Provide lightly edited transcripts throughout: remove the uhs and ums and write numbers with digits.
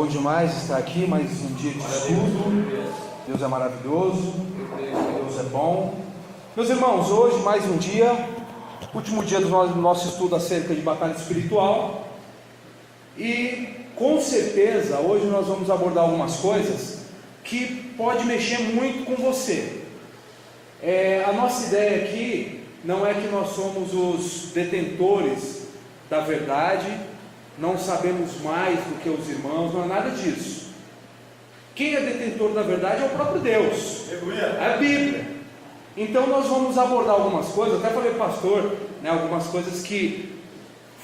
bom demais estar aqui, mais um dia de estudo. Deus é maravilhoso, Deus é bom. Meus irmãos, hoje mais um dia, último dia do nosso estudo acerca de batalha espiritual. E com certeza hoje nós vamos abordar algumas coisas que pode mexer muito com você. A nossa ideia aqui não é que nós somos os detentores da verdade, não sabemos mais do que os irmãos, não é nada disso. Quem é detentor da verdade é o próprio Deus, é a Bíblia. Então nós vamos abordar algumas coisas, até falei para o pastor, algumas coisas que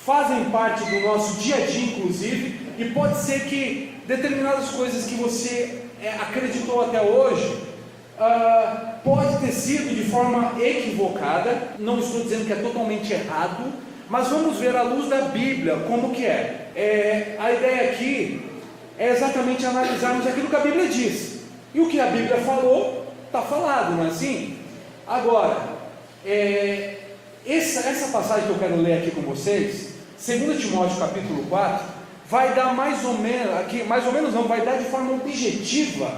fazem parte do nosso dia a dia inclusive, e pode ser que determinadas coisas que você acreditou até hoje, pode ter sido de forma equivocada. Não estou dizendo que é totalmente errado, mas vamos ver à luz da Bíblia como que é. A ideia aqui é exatamente analisarmos aquilo que a Bíblia diz, e o que a Bíblia falou, está falado, não é assim? Agora, essa passagem que eu quero ler aqui com vocês, 2 Timóteo capítulo 4, vai dar mais ou menos não, vai dar de forma objetiva,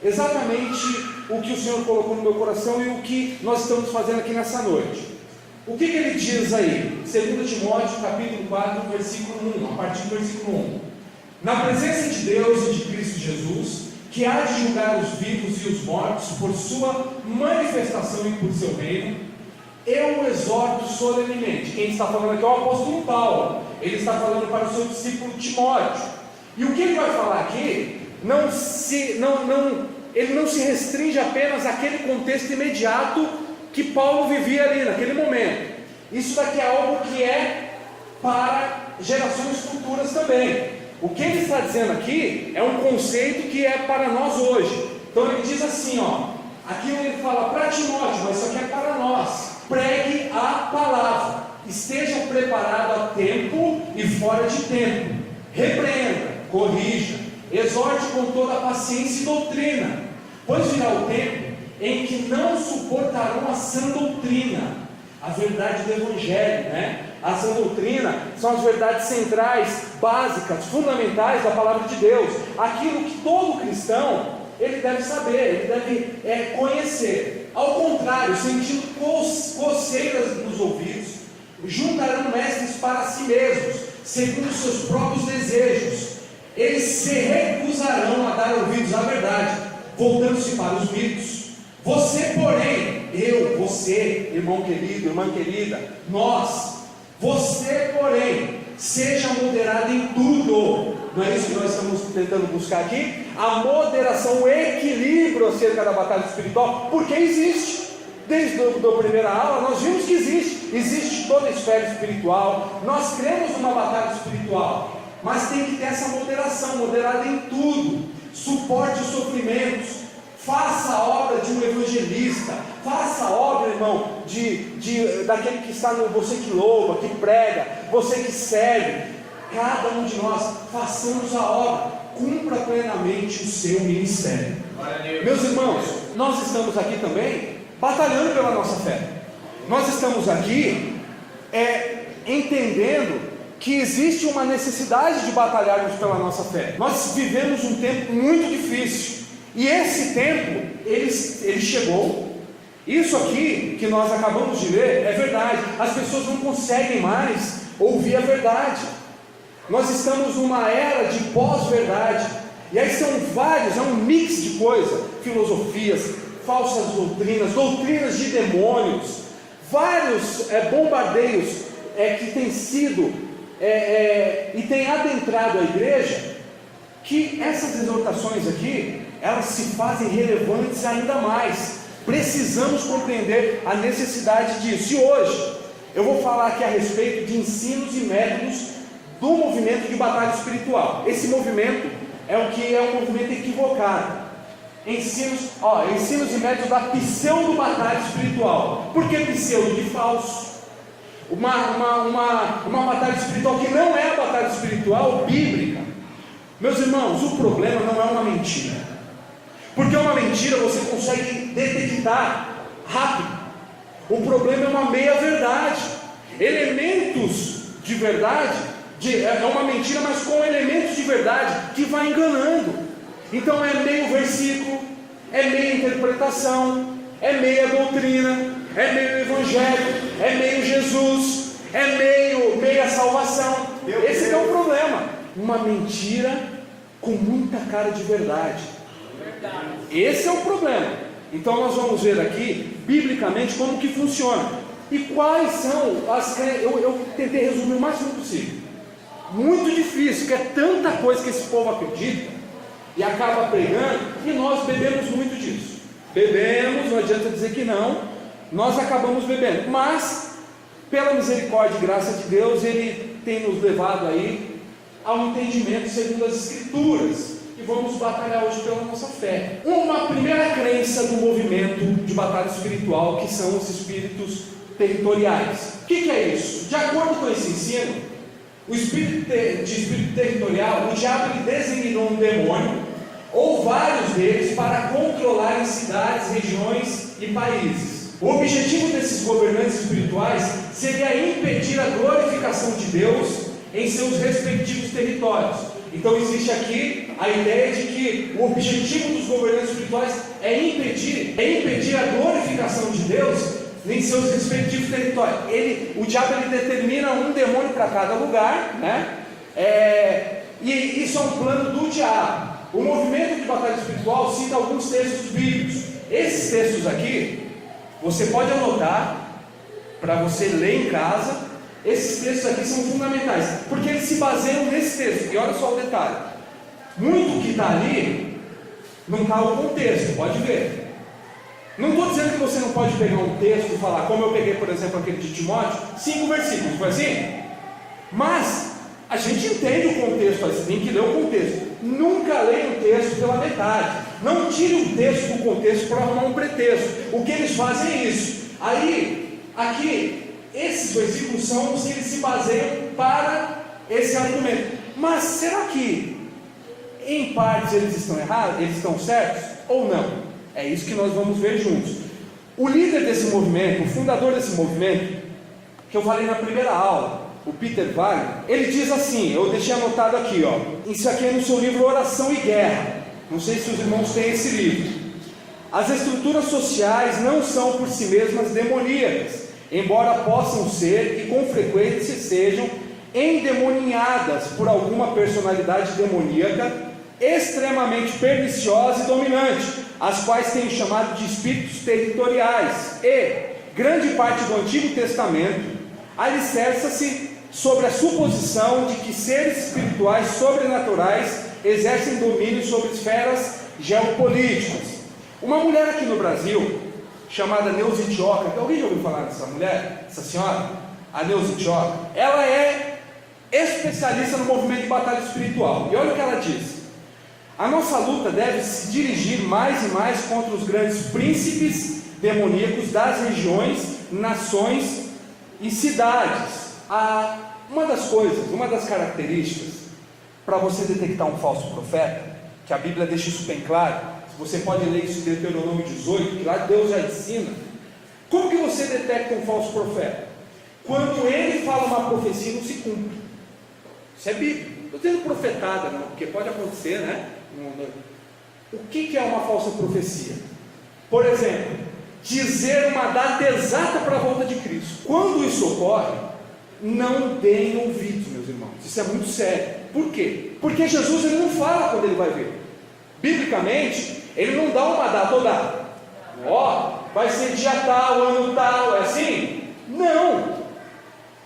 exatamente o que o Senhor colocou no meu coração e o que nós estamos fazendo aqui nessa noite. O que ele diz aí? 2 Timóteo capítulo 4, versículo 1, a partir do versículo 1. Na presença de Deus e de Cristo Jesus, que há de julgar os vivos e os mortos por sua manifestação e por seu reino, eu o exorto solenemente. Quem está falando aqui é o apóstolo Paulo. Ele está falando para o seu discípulo Timóteo. E o que ele vai falar aqui, ele não se restringe apenas àquele contexto imediato que Paulo vivia ali naquele momento. Isso daqui é algo que é para gerações futuras também. O que ele está dizendo aqui é um conceito que é para nós hoje. Então ele diz assim, aqui ele fala para Timóteo, mas isso aqui é para nós. Pregue a palavra, esteja preparado a tempo e fora de tempo, repreenda, corrija, exorte com toda a paciência e doutrina, pois virá o tempo em que não suportarão a sã doutrina, a verdade do Evangelho, A sã doutrina são as verdades centrais, básicas, fundamentais da palavra de Deus, aquilo que todo cristão ele deve saber, ele deve conhecer. Ao contrário, sentindo coceiras nos ouvidos, juntarão mestres para si mesmos, segundo os seus próprios desejos. Eles se recusarão a dar ouvidos à verdade, voltando-se para os mitos. Você, porém, você, irmão querido, irmã querida, você, porém, seja moderado em tudo. Não é isso que nós estamos tentando buscar aqui? A moderação, o equilíbrio acerca da batalha espiritual, porque existe. Desde a primeira aula nós vimos que existe toda a esfera espiritual, nós cremos numa batalha espiritual, mas tem que ter essa moderação, moderada em tudo. Suporte os sofrimentos, faça a obra de um evangelista, faça a obra, irmão, daquele que está no você que louva, que prega, você que serve. Cada um de nós, façamos a obra, cumpra plenamente o seu ministério. Meus irmãos, nós estamos aqui também batalhando pela nossa fé. Nós estamos aqui entendendo que existe uma necessidade de batalharmos pela nossa fé. Nós vivemos um tempo muito difícil, e esse tempo, ele chegou. Isso aqui que nós acabamos de ler é verdade. As pessoas não conseguem mais ouvir a verdade. Nós estamos numa era de pós-verdade, e aí são vários, é um mix de coisas, filosofias, falsas doutrinas de demônios, vários bombardeios que têm sido e têm adentrado a igreja, que essas exortações aqui, elas se fazem relevantes ainda mais. Precisamos compreender a necessidade disso. E hoje eu vou falar aqui a respeito de ensinos e métodos do movimento de batalha espiritual. Esse movimento é um movimento equivocado. Ensinos e métodos da pseudo-batalha espiritual. Por que pseudo? De falso. Uma batalha espiritual que não é a batalha espiritual bíblica. Meus irmãos, o problema não é uma mentira, porque uma mentira você consegue detectar rápido. O problema é uma meia-verdade. Elementos de verdade É uma mentira, mas com elementos de verdade, que vai enganando. Então é meio versículo, é meia interpretação, é meia doutrina, é meio evangelho, é meio Jesus, é meia salvação. Esse é o problema. Uma mentira com muita cara de verdade. Esse é o problema. Então nós vamos ver aqui, biblicamente, como que funciona. E quais são as crenças. Eu tentei resumir o máximo possível. Muito difícil, porque é tanta coisa que esse povo acredita e acaba pregando, e nós bebemos muito disso. Bebemos, não adianta dizer que não, nós acabamos bebendo. Mas, pela misericórdia e graça de Deus, Ele tem nos levado aí ao entendimento segundo as Escrituras. E vamos batalhar hoje pela nossa fé. Uma primeira crença do movimento de batalha espiritual, que são os espíritos territoriais. O que é isso? De acordo com esse ensino, o espírito territorial, o diabo ele designou um demônio, ou vários deles, para controlar cidades, regiões e países. O objetivo desses governantes espirituais seria impedir a glorificação de Deus em seus respectivos territórios. Então existe aqui a ideia de que o objetivo dos governantes espirituais é impedir a glorificação de Deus em seus respectivos territórios. O diabo ele determina um demônio para cada lugar, né? E isso é um plano do diabo. O movimento de batalha espiritual cita alguns textos bíblicos. Esses textos aqui, você pode anotar para você ler em casa. Esses textos aqui são fundamentais, porque eles se baseiam nesse texto. E olha só o detalhe: muito que está ali não está o contexto, pode ver. Não estou dizendo que você não pode pegar um texto e falar, como eu peguei, por exemplo, aquele de Timóteo, 5 versículos, foi assim? Mas a gente entende o contexto, assim, tem que ler o contexto. Nunca leia um texto pela metade. Não tire um texto do contexto para arrumar um pretexto. O que eles fazem é isso. Aí, aqui, esses versículos são os que eles se baseiam para esse argumento. Mas será que, em partes, eles estão errados? Eles estão certos? Ou não? É isso que nós vamos ver juntos. O líder desse movimento, o fundador desse movimento, que eu falei na primeira aula, o Peter Wagner, ele diz assim, eu deixei anotado aqui, ó, isso aqui é no seu livro Oração e Guerra. Não sei se os irmãos têm esse livro. As estruturas sociais não são por si mesmas demoníacas, embora possam ser e com frequência sejam endemoninhadas por alguma personalidade demoníaca extremamente perniciosa e dominante, as quais têm chamado de espíritos territoriais. E grande parte do Antigo Testamento alicerça-se sobre a suposição de que seres espirituais sobrenaturais exercem domínio sobre esferas geopolíticas. Uma mulher aqui no Brasil, chamada Neuza Itioca, alguém já ouviu falar dessa mulher? Essa senhora? A Neuza Itioca, ela é especialista no movimento de batalha espiritual. E olha o que ela diz: a nossa luta deve se dirigir mais e mais contra os grandes príncipes demoníacos das regiões, nações e cidades. Uma das características para você detectar um falso profeta, que a Bíblia deixa isso bem claro, você pode ler isso em Deuteronômio 18, que lá Deus já ensina. Como que você detecta um falso profeta? Quando ele fala uma profecia e não se cumpre. Isso é Bíblia. Não estou dizendo profetada, não, porque pode acontecer, né? O que é uma falsa profecia? Por exemplo, dizer uma data exata para a volta de Cristo. Quando isso ocorre, não deem ouvidos, meus irmãos. Isso é muito sério. Por quê? Porque Jesus ele não fala quando ele vai vir. Biblicamente, ele não dá uma data ou data. Vai ser dia tal, ano tal, é assim? Não.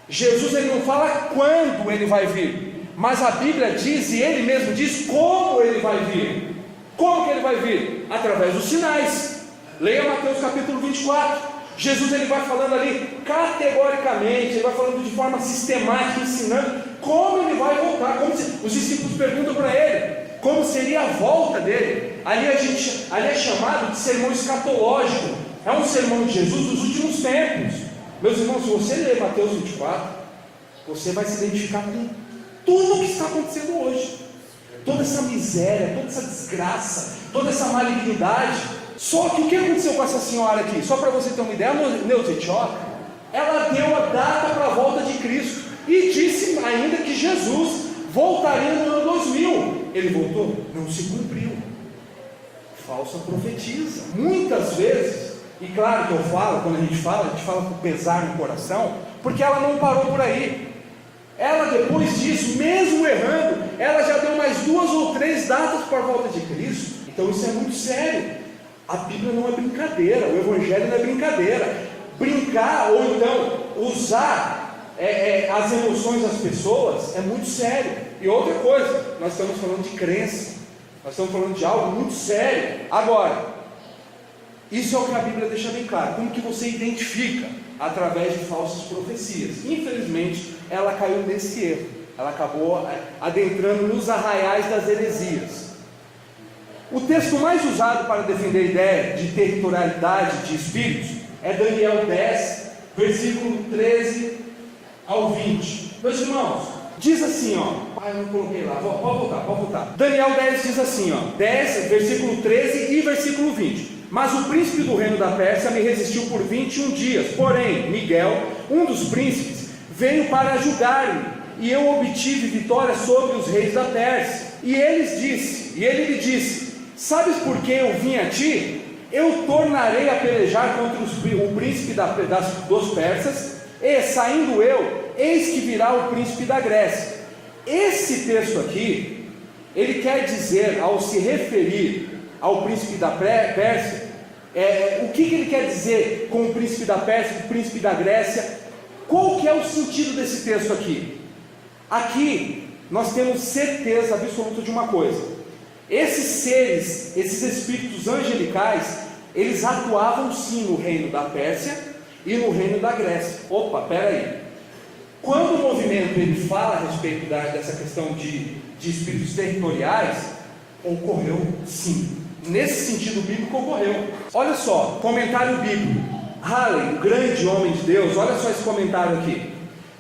Jesus ele não fala quando ele vai vir, mas a Bíblia diz, e ele mesmo diz como ele vai vir. Como que ele vai vir? Através dos sinais. Leia Mateus capítulo 24. Jesus ele vai falando ali categoricamente, ele vai falando de forma sistemática, ensinando como ele vai voltar. Os discípulos perguntam para ele como seria a volta dele. Ali é chamado de sermão escatológico. É um sermão de Jesus dos últimos tempos. Meus irmãos, se você ler Mateus 24, você vai se identificar com tudo o que está acontecendo hoje. Toda essa miséria, toda essa desgraça, toda essa malignidade. Só que o que aconteceu com essa senhora aqui? Só para você ter uma ideia, a Neuza Itioca, ela deu a data para a volta de Cristo. e disse ainda que Jesus voltaria no ano 2000. Ele voltou? Não se cumpriu. Falsa profetisa. Muitas vezes, e claro que eu falo, quando a gente fala com pesar no coração, porque ela não parou por aí. Ela, depois disso, mesmo errando, ela já deu mais 2 ou 3 datas para a volta de Cristo. Então isso é muito sério. A Bíblia não é brincadeira, o Evangelho não é brincadeira. Brincar ou então usar as emoções das pessoas é muito sério. E outra coisa, nós estamos falando de crença, nós estamos falando de algo muito sério. Agora, isso é o que a Bíblia deixa bem claro. Como que você identifica? Através de falsas profecias. Infelizmente, ela caiu nesse erro. Ela acabou adentrando nos arraiais das heresias. O texto mais usado para defender a ideia de territorialidade de espíritos é Daniel 10, versículo 13 ao 20. Meus irmãos, diz assim, eu não coloquei lá, pode voltar. Daniel 10 diz assim, 10, versículo 13 e versículo 20. Mas o príncipe do reino da Pérsia me resistiu por 21 dias. Porém, Miguel, um dos príncipes, veio para julgar-me, e eu obtive vitória sobre os reis da Pérsia. E ele lhe disse: sabes por que eu vim a ti? Eu tornarei a pelejar contra o príncipe dos persas, e saindo eu, eis que virá o príncipe da Grécia. Esse texto aqui, ele quer dizer, ao se referir ao príncipe da Pérsia, o que ele quer dizer com o príncipe da Pérsia, o príncipe da Grécia? Qual que é o sentido desse texto aqui? Aqui nós temos certeza absoluta de uma coisa: esses seres, esses espíritos angelicais, eles atuavam sim no reino da Pérsia e no reino da Grécia. Opa, peraí, quando o movimento ele fala a respeito dessa questão de espíritos territoriais, ocorreu sim. Nesse sentido bíblico ocorreu. Olha só, comentário bíblico. Halley, o grande homem de Deus, olha só esse comentário aqui.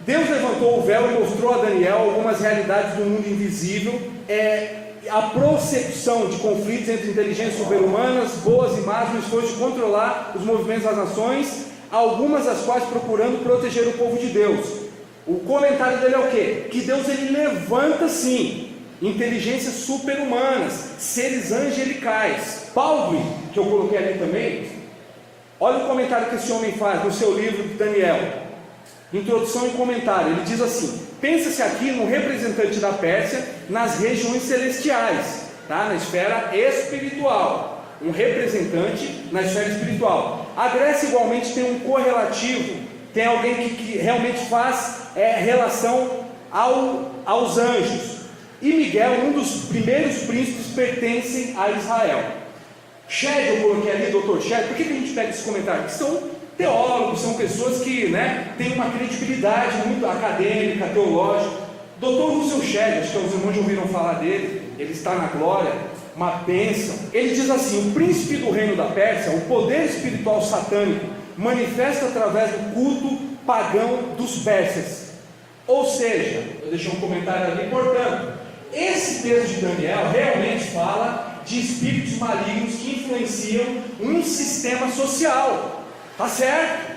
Deus levantou o véu e mostrou a Daniel algumas realidades do mundo invisível, a procepção de conflitos entre inteligências super-humanas, boas e más, no esforço de controlar os movimentos das nações, algumas das quais procurando proteger o povo de Deus. O comentário dele é o quê? Que Deus ele levanta sim inteligências super-humanas, seres angelicais. Baldwin, que eu coloquei ali também, olha o comentário que esse homem faz no seu livro de Daniel, introdução e comentário. Ele diz assim: pensa-se aqui no representante da Pérsia nas regiões celestiais, tá? Na esfera espiritual, um representante na esfera espiritual. A Grécia igualmente tem um correlativo, tem alguém que realmente faz relação aos anjos. E Miguel, um dos primeiros príncipes, pertence a Israel. Shed, eu coloquei ali, Dr. Shed. Por que a gente pega esse comentário? Porque são teólogos, são pessoas que têm uma credibilidade muito acadêmica, teológica. Dr. Russell Shedd, acho que os irmãos já ouviram falar dele, ele está na glória, uma bênção. Ele diz assim: o príncipe do reino da Pérsia, o poder espiritual satânico, manifesta através do culto pagão dos persas. Ou seja, eu deixei um comentário ali, portanto, esse texto de Daniel realmente fala de espíritos malignos que influenciam um sistema social. Tá certo?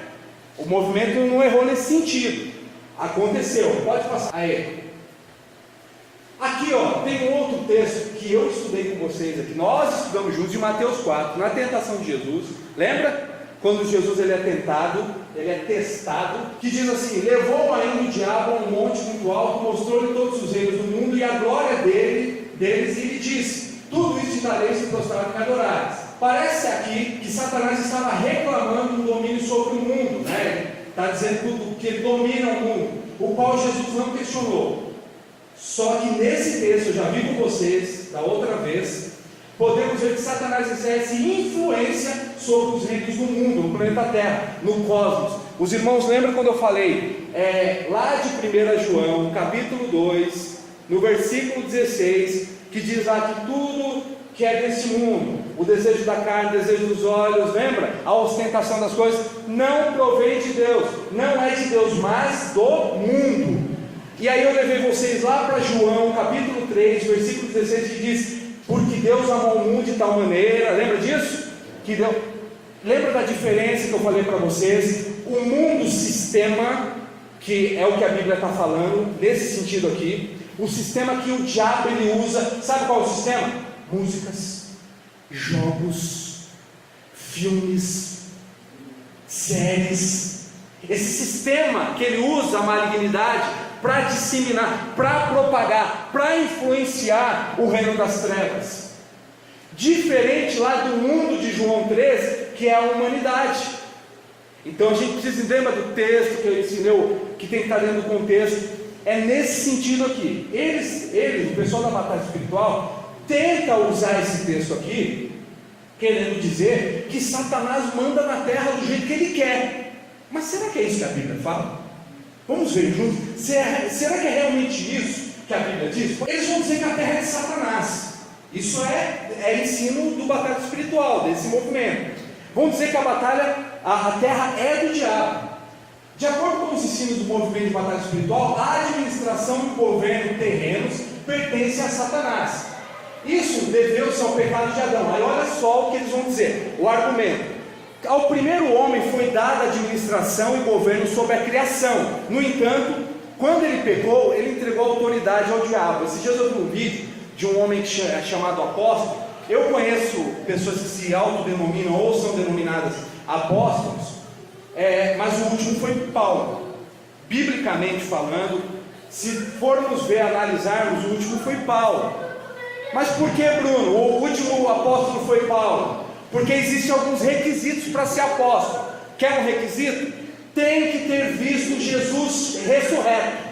O movimento não errou nesse sentido. Aconteceu. Pode passar. Aí. Aqui, tem um outro texto que eu estudei com vocês aqui. Nós estudamos juntos de Mateus 4, na tentação de Jesus. Lembra? Quando Jesus ele é tentado, ele é testado, que diz assim: levou ainda o diabo a um monte muito alto, mostrou-lhe todos os reinos do mundo e a glória deles, e lhe disse: tudo isso te darei se prostrar e me adorares. Parece aqui que Satanás estava reclamando um domínio sobre o mundo, né? Está dizendo tudo que ele domina o mundo, o qual Jesus não questionou. Só que nesse texto, eu já vi com vocês da outra vez, podemos ver que Satanás exerce influência sobre os reinos do mundo, no planeta Terra, no cosmos. Os irmãos lembram quando eu falei, lá de 1 João, capítulo 2, no versículo 16, que diz lá que tudo que é desse mundo, o desejo da carne, o desejo dos olhos, lembra? A ostentação das coisas, não provém de Deus, não é de Deus, mas do mundo. E aí eu levei vocês lá para João, capítulo 3, versículo 16, que diz: porque Deus amou o mundo de tal maneira, lembra disso? Lembra da diferença que eu falei para vocês? O mundo sistema que é o que a Bíblia está falando, nesse sentido aqui. O sistema que o diabo ele usa, sabe qual é o sistema? Músicas, jogos, filmes, séries. Esse sistema que ele usa a malignidade para disseminar, para propagar, para influenciar o reino das trevas. Diferente lá do mundo de João 13, que é a humanidade. Então a gente precisa entender do texto que eu ensinei, que tem que estar dentro do contexto. É nesse sentido aqui. Eles, o pessoal da batalha espiritual, tenta usar esse texto aqui, querendo dizer que Satanás manda na terra do jeito que ele quer. Mas será que é isso que a Bíblia fala? Vamos ver juntos. Será que é realmente isso que a Bíblia diz? Eles vão dizer que a terra é de Satanás. Isso é ensino do batalha espiritual, desse movimento. Vão dizer que a terra é do diabo. De acordo com os ensinos do movimento de batalha espiritual, a administração do governo terrenos pertence a Satanás. Isso deveu-se ao pecado de Adão. Aí olha só o que eles vão dizer, o argumento. Ao primeiro homem foi dada a administração e governo sobre a criação. No entanto, quando ele pecou, ele entregou a autoridade ao diabo. Esses dias eu vi um vídeo de um homem chamado apóstolo. Eu conheço pessoas que se autodenominam ou são denominadas apóstolos, mas o último foi Paulo. Biblicamente falando, se formos ver, analisarmos, o último foi Paulo. Mas por que, Bruno, o último apóstolo foi Paulo? Porque existem alguns requisitos para ser apóstolo. Quer um requisito? Tem que ter visto Jesus ressurreto.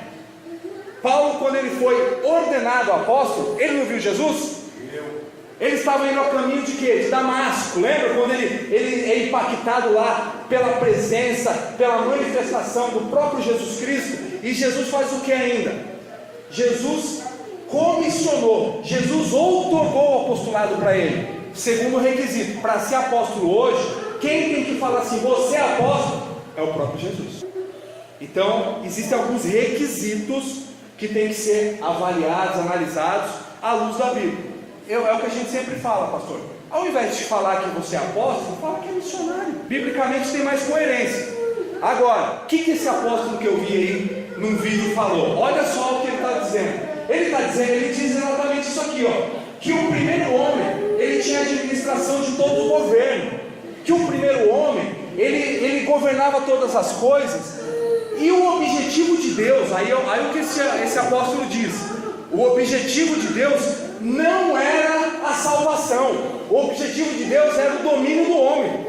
Paulo, quando ele foi ordenado apóstolo, ele não viu Jesus? Ele estava indo ao caminho de quê? De Damasco. Lembra quando ele é impactado lá pela presença, pela manifestação do próprio Jesus Cristo? E Jesus faz o que ainda? Jesus comissionou, Jesus outorgou o apostolado para ele. Segundo requisito, para ser apóstolo hoje, quem tem que falar assim, você é apóstolo? É o próprio Jesus. Então, existem alguns requisitos que têm que ser avaliados, analisados à luz da Bíblia. É o que a gente sempre fala, pastor. Ao invés de falar que você é apóstolo, fala que é missionário. Biblicamente tem mais coerência. Agora, o que esse apóstolo que eu vi aí num vídeo falou? Olha só o que ele está dizendo. Ele diz exatamente isso aqui, ó. Que o primeiro homem, ele tinha administração de todo o governo. Que o primeiro homem, ele governava todas as coisas. E o objetivo de Deus, aí o que esse apóstolo diz, o objetivo de Deus não era a salvação, o objetivo de Deus era o domínio do homem.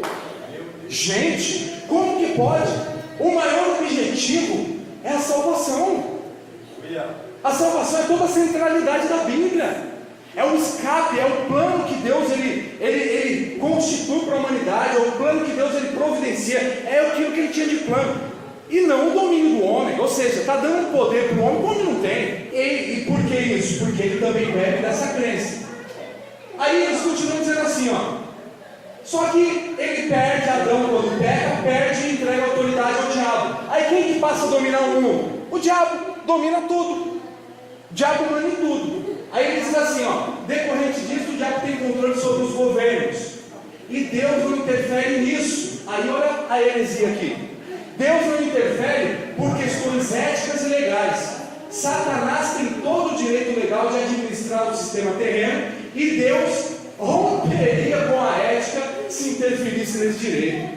Gente, como que pode? O maior objetivo é a salvação. A salvação é toda a centralidade da Bíblia. É o escape, é o plano que Deus ele constitui para a humanidade, é o plano que Deus ele providencia, é aquilo que ele tinha de plano. E não o domínio do homem, ou seja, está dando poder para o homem, o homem não tem. E por que isso? Porque ele também bebe dessa crença. Aí eles continuam dizendo assim, ó. Só que ele perde, Adão quando peca, perde e entrega a autoridade ao diabo. Aí quem que passa a dominar o mundo? O diabo domina tudo. O diabo manda em tudo. Aí ele diz assim, ó, decorrente disso, o diabo tem controle sobre os governos. E Deus não interfere nisso. Aí olha a heresia aqui. Deus não interfere por questões éticas e legais. Satanás tem todo o direito legal de administrar o sistema terreno e Deus romperia com a ética se interferisse nesse direito.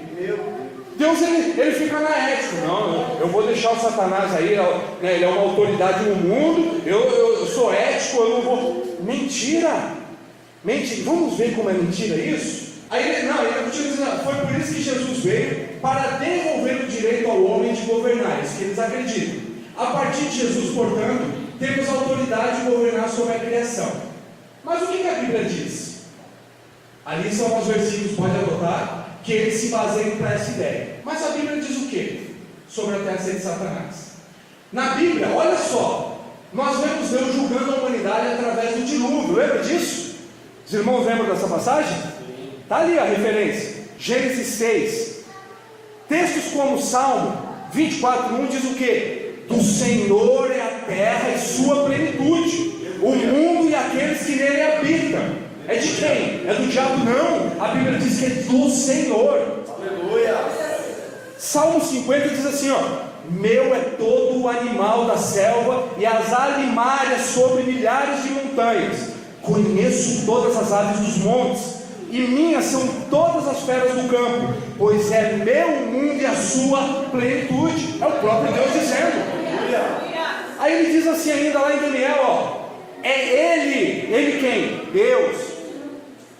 Deus ele fica na ética. Não, eu vou deixar o Satanás aí, né, ele é uma autoridade no mundo, eu sou ético, eu não vou. Mentira! Vamos ver como é mentira isso? Aí ele continua dizendo, foi por isso que Jesus veio, para devolver o direito ao homem de governar, isso que eles acreditam. A partir de Jesus, portanto, temos a autoridade de governar sobre a criação. Mas o que a Bíblia diz? Ali são alguns versículos, pode adotar, que eles se baseiam para essa ideia. Mas a Bíblia diz o que sobre a terra ser de Satanás? Na Bíblia, olha só, nós vemos Deus julgando a humanidade através do dilúvio, lembra disso? Os irmãos lembram dessa passagem? Está ali a referência, Gênesis 6. Textos como Salmo 24:1 diz o que? Do Senhor é a terra e sua plenitude, o mundo e aqueles que nele habitam. É de quem? É do diabo? Não, a Bíblia diz que é do Senhor. Aleluia. Salmo 50 diz assim, ó: meu é todo o animal da selva e as alimárias sobre milhares de montanhas. Conheço todas as aves dos montes, e minhas são todas as feras do campo, pois é meu o mundo e a sua plenitude. É o próprio Deus dizendo. Aí ele diz assim ainda lá em Daniel, ó, é ele quem? Deus,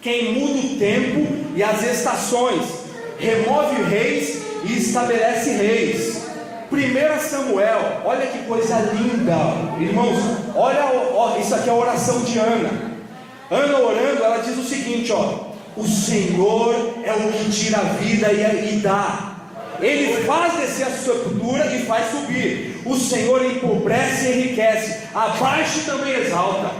quem muda o tempo e as estações, remove reis e estabelece reis. 1 Samuel, olha que coisa linda, irmãos, olha, isso aqui é a oração de Ana. Ana orando, ela diz o seguinte, ó: o Senhor é o que tira a vida e dá. Ele faz descer a sepultura e faz subir. O Senhor empobrece e enriquece, abaixa e também exalta.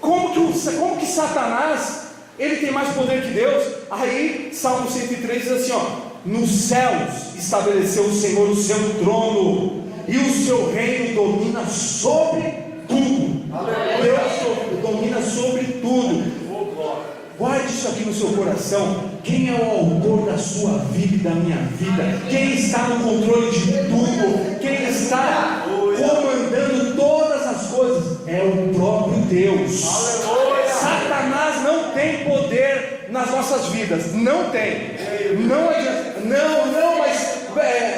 Como que Satanás, ele tem mais poder que Deus? Aí Salmo 103 diz assim, ó: nos céus estabeleceu o Senhor o seu trono, e o seu reino domina sobre tudo. Deus domina sobre tudo. Guarde isso aqui no seu coração. Quem é o autor da sua vida e da minha vida? Quem está no controle de tudo? Quem está comandando todas as coisas? É o próprio Deus. Satanás não tem poder nas nossas vidas. Não tem. Não adianta. Não, mas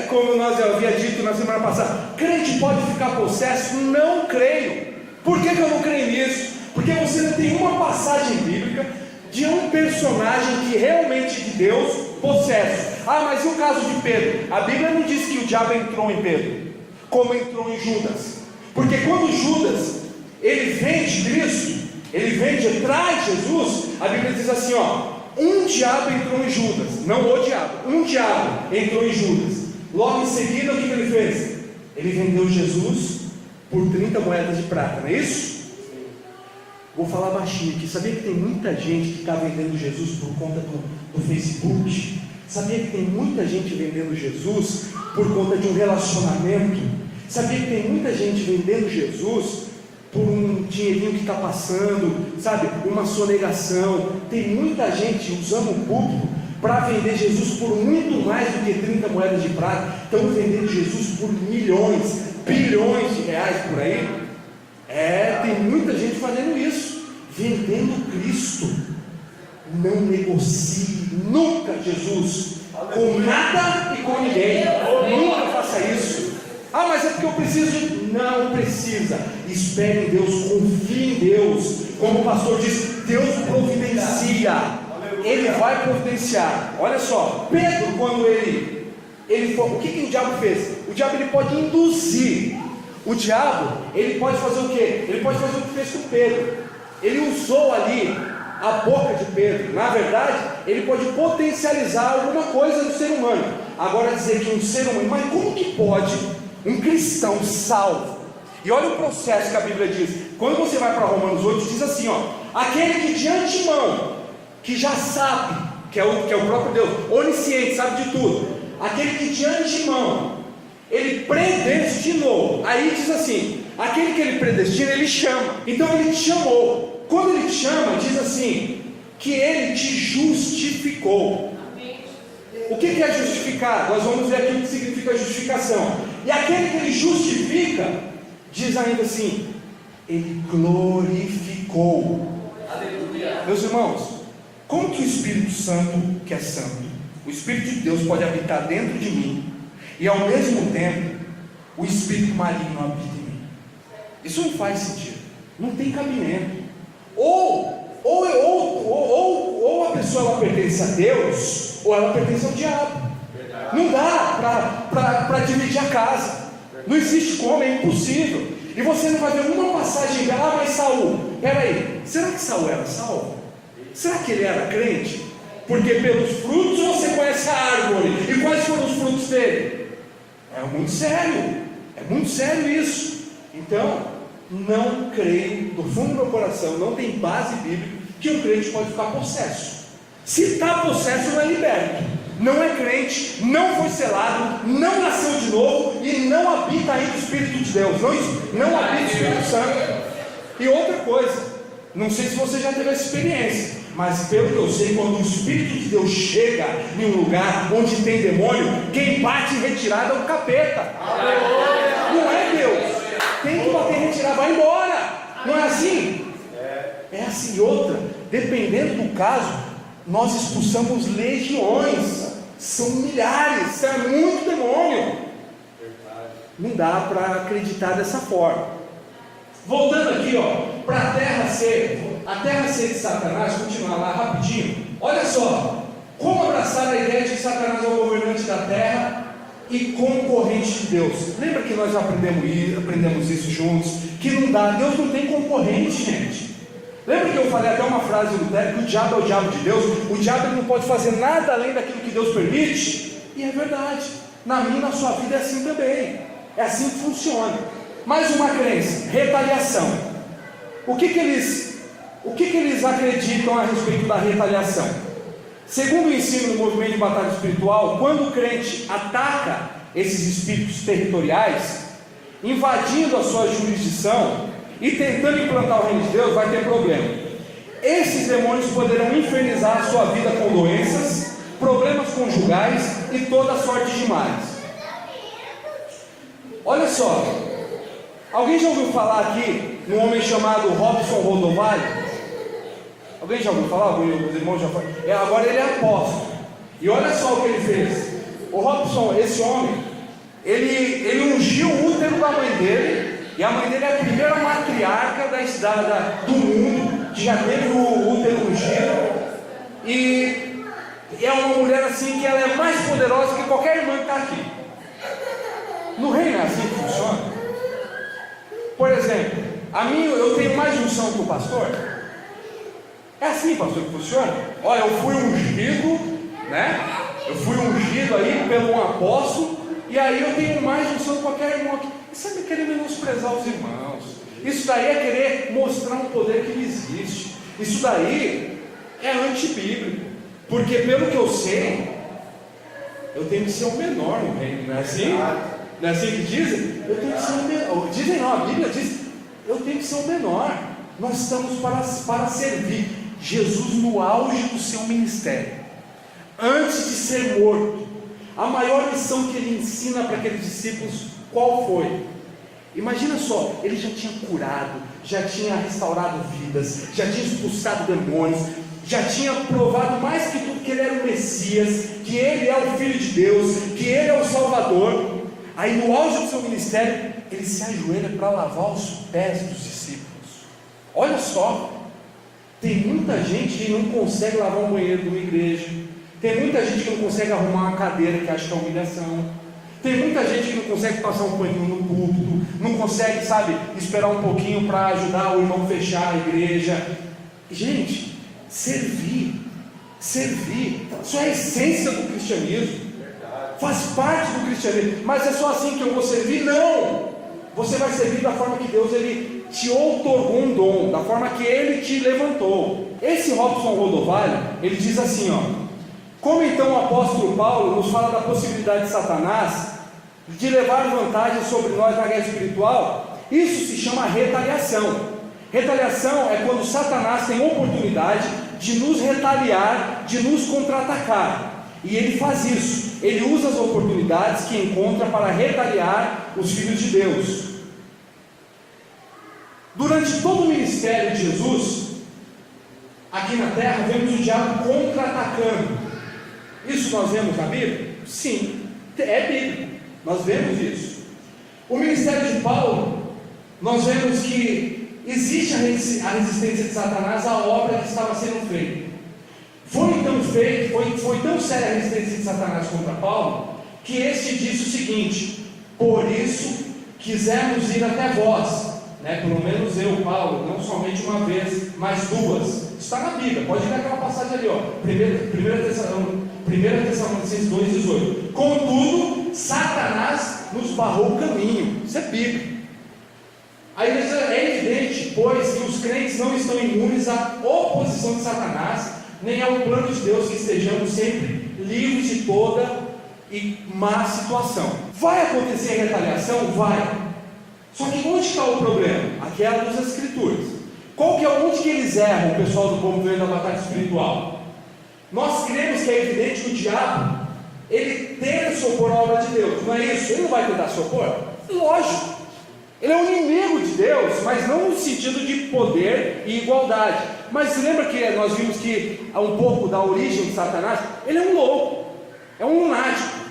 como nós já havia dito na semana passada, crente pode ficar possesso? Não creio. Por que eu não creio nisso? Porque você não tem uma passagem bíblica de um personagem que realmente de Deus possesso. Mas e o caso de Pedro? A Bíblia não diz que o diabo entrou em Pedro, como entrou em Judas. Porque quando Judas, ele vende Cristo, ele vende, traz Jesus, a Bíblia diz assim, ó: um diabo entrou em Judas. Não o diabo, um diabo entrou em Judas. Logo em seguida, o que ele fez? Ele vendeu Jesus por 30 moedas de prata, não é isso? Vou falar baixinho aqui. Sabia que tem muita gente que está vendendo Jesus por conta do Facebook? Sabia que tem muita gente vendendo Jesus por conta de um relacionamento? Sabia que tem muita gente vendendo Jesus por um dinheirinho que está passando, sabe? Uma sonegação. Tem muita gente usando o público para vender Jesus por muito mais do que 30 moedas de prata. Estão vendendo Jesus por milhões, bilhões de reais por aí. Tem muita gente fazendo isso, vendendo Cristo. Não negocie nunca Jesus com nada e com ninguém. Nunca faça isso. Mas é porque eu preciso de... Não precisa. Espere em Deus, confie em Deus. Como o pastor diz, Deus providencia. Ele vai providenciar. Olha só, Pedro, quando ele foi, o que o diabo fez? O diabo, ele pode induzir. O diabo, ele pode fazer o quê? Ele pode fazer o que fez com Pedro. Ele usou ali a boca de Pedro. Na verdade, ele pode potencializar alguma coisa no ser humano. Agora dizer que um ser humano, mas como que pode um cristão salvo? E olha o processo que a Bíblia diz. Quando você vai para Romanos 8, diz assim, ó: aquele que de antemão, que já sabe, que é o próprio Deus, onisciente, sabe de tudo. Aquele que de antemão ele predestinou. Aí diz assim: aquele que ele predestina, ele chama. Então ele te chamou. Quando ele te chama, diz assim, que ele te justificou. O que é justificar? Nós vamos ver aqui o que significa justificação. E aquele que ele justifica, diz ainda assim, ele glorificou. Aleluia. Meus irmãos, como que o Espírito Santo, que é santo, o Espírito de Deus pode habitar dentro de mim, e ao mesmo tempo o espírito maligno habita em mim? Isso não faz sentido, não tem cabimento. Ou a pessoa ela pertence a Deus, ou ela pertence ao diabo. Não dá para dividir a casa. Não existe como, é impossível. E você não vai ver uma passagem, mas Saul, peraí, será que Saul era salvo? Será que ele era crente? Porque pelos frutos você conhece a árvore. E quais foram os frutos dele? É muito sério isso. Então, não creio, do fundo do meu coração, não tem base bíblica que um crente pode ficar possesso. Se está possesso, não é liberto, não é crente, não foi selado, não nasceu de novo e não habita ainda o Espírito de Deus. Não habita o Espírito Santo. E outra coisa, não sei se você já teve essa experiência, Mas pelo que eu sei, quando o Espírito de Deus chega em um lugar onde tem demônio, quem bate em retirada é o capeta. Não é Deus. Tem que bater em retirada, vai embora. Não é assim? É assim. Outra, dependendo do caso, nós expulsamos legiões. São milhares, é muito demônio. Não dá para acreditar dessa forma. Voltando aqui, para a terra ser de Satanás, continuar lá rapidinho. Olha só, como abraçar a ideia de que Satanás é o governante da terra e concorrente de Deus. Lembra que nós já aprendemos isso juntos? Que não dá, Deus não tem concorrente, gente. Lembra que eu falei até uma frase do Lutero, que o diabo é o diabo de Deus? O diabo não pode fazer nada além daquilo que Deus permite. E é verdade, na minha e na sua vida é assim também. É assim que funciona. Mais uma crença, retaliação. O que eles acreditam a respeito da retaliação? Segundo o ensino do movimento de batalha espiritual, quando o crente ataca esses espíritos territoriais, invadindo a sua jurisdição e tentando implantar o reino de Deus, vai ter problema. Esses demônios poderão infernizar a sua vida com doenças, problemas conjugais e toda sorte de males. Olha só, alguém já ouviu falar aqui num homem chamado Robson Rodovalho? Alguém já ouviu falar? Os irmãos já falaram. Agora ele é apóstolo. E olha só o que ele fez. O Robson, esse homem, ele ungiu o útero da mãe dele. E a mãe dele é a primeira matriarca do mundo que já teve o útero ungido. E é uma mulher assim que ela é mais poderosa que qualquer irmã que está aqui. No reino é assim que funciona. Por exemplo, eu tenho mais unção que o pastor. É assim, pastor, que funciona. Olha, eu fui ungido, né? Eu fui ungido aí pelo um apóstolo. E aí eu tenho mais unção que qualquer irmão aqui. Isso é querer menosprezar os irmãos. Isso daí é querer mostrar um poder que não existe. Isso daí é antibíblico. Porque pelo que eu sei, eu tenho que ser o menor no reino, não é assim? Não é assim que dizem? Eu tenho que ser o menor. Dizem não, a Bíblia diz: eu tenho que ser o menor. Nós estamos para servir. Jesus no auge do seu ministério, antes de ser morto, a maior lição que ele ensina para aqueles discípulos, qual foi? Imagina só, ele já tinha curado, já tinha restaurado vidas, já tinha expulsado demônios, já tinha provado mais que tudo que ele era o Messias, que ele é o Filho de Deus, que ele é o Salvador. Aí no auge do seu ministério, ele se ajoelha para lavar os pés dos discípulos. Olha só, tem muita gente que não consegue lavar um banheiro de uma igreja, tem muita gente que não consegue arrumar uma cadeira, que acha que é humilhação, tem muita gente que não consegue passar um paninho no púlpito, não consegue, esperar um pouquinho para ajudar o irmão a fechar a igreja. Gente, servir, isso é a essência do cristianismo, faz parte do cristianismo. Mas é só assim que eu vou servir? Não! Você vai servir da forma que Deus ele te outorgou um dom, da forma que Ele te levantou. Esse Robson Rodovalho, ele diz assim, como então o apóstolo Paulo nos fala da possibilidade de Satanás de levar vantagem sobre nós na guerra espiritual, isso se chama retaliação. Retaliação é quando Satanás tem oportunidade de nos retaliar, de nos contra-atacar. E ele faz isso, ele usa as oportunidades que encontra para retaliar os filhos de Deus. Durante todo o ministério de Jesus, aqui na terra, vemos o diabo contra-atacando. Isso nós vemos na Bíblia? Sim, é Bíblia, nós vemos isso. O ministério de Paulo, nós vemos que existe a resistência de Satanás à obra que estava sendo feita. Foi tão séria a resistência de Satanás contra Paulo, que este disse o seguinte: por isso quisemos ir até vós, pelo menos eu, Paulo, não somente uma vez, mas duas. Está na Bíblia, pode ler aquela passagem ali, 1 Tessalonicenses 2,18. Contudo, Satanás nos barrou o caminho. Isso é Bíblia. Aí é evidente, pois, que os crentes não estão imunes à oposição de Satanás, nem ao plano de Deus, que estejamos sempre livres de toda e má situação. Vai acontecer retaliação? Vai. Só que onde está o problema? Aquela das Escrituras. Onde que eles erram, o pessoal do povo vendo a batalha espiritual? Nós cremos que é evidente que o diabo, ele tenta se opor à obra de Deus, não é isso? Ele não vai tentar se opor? Lógico, ele é um inimigo de Deus, mas não no sentido de poder e igualdade. Mas lembra que nós vimos que um pouco da origem de Satanás? Ele é um louco, é um lunático,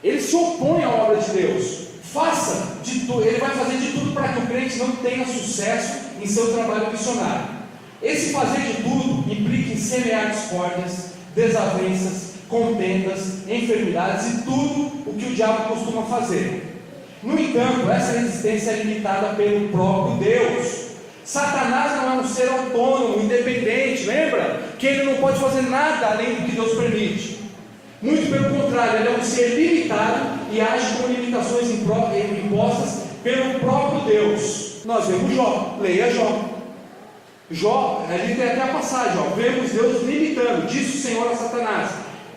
ele se opõe à obra de Deus. Faça de tudo, ele vai fazer de tudo para que o crente não tenha sucesso em seu trabalho missionário. Esse fazer de tudo implica em semear discórdias, desavenças, contendas, enfermidades e tudo o que o diabo costuma fazer. No entanto, essa resistência é limitada pelo próprio Deus. Satanás não é um ser autônomo, independente, lembra? Que ele não pode fazer nada além do que Deus permite. Muito pelo contrário, ele é um ser limitado e age com limitações impostas pelo próprio Deus. Nós vemos Jó, leia Jó. Jó, ali tem até a passagem, ó, vemos Deus limitando, disse o Senhor a Satanás: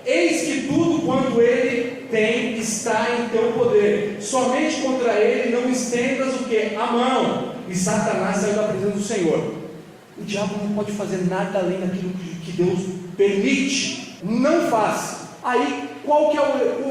eis que tudo quanto ele tem está em teu poder, somente contra ele não estendas o que? A mão. E Satanás saiu da presença do Senhor. O diabo não pode fazer nada além daquilo que Deus permite, não faz. Aí, qual que é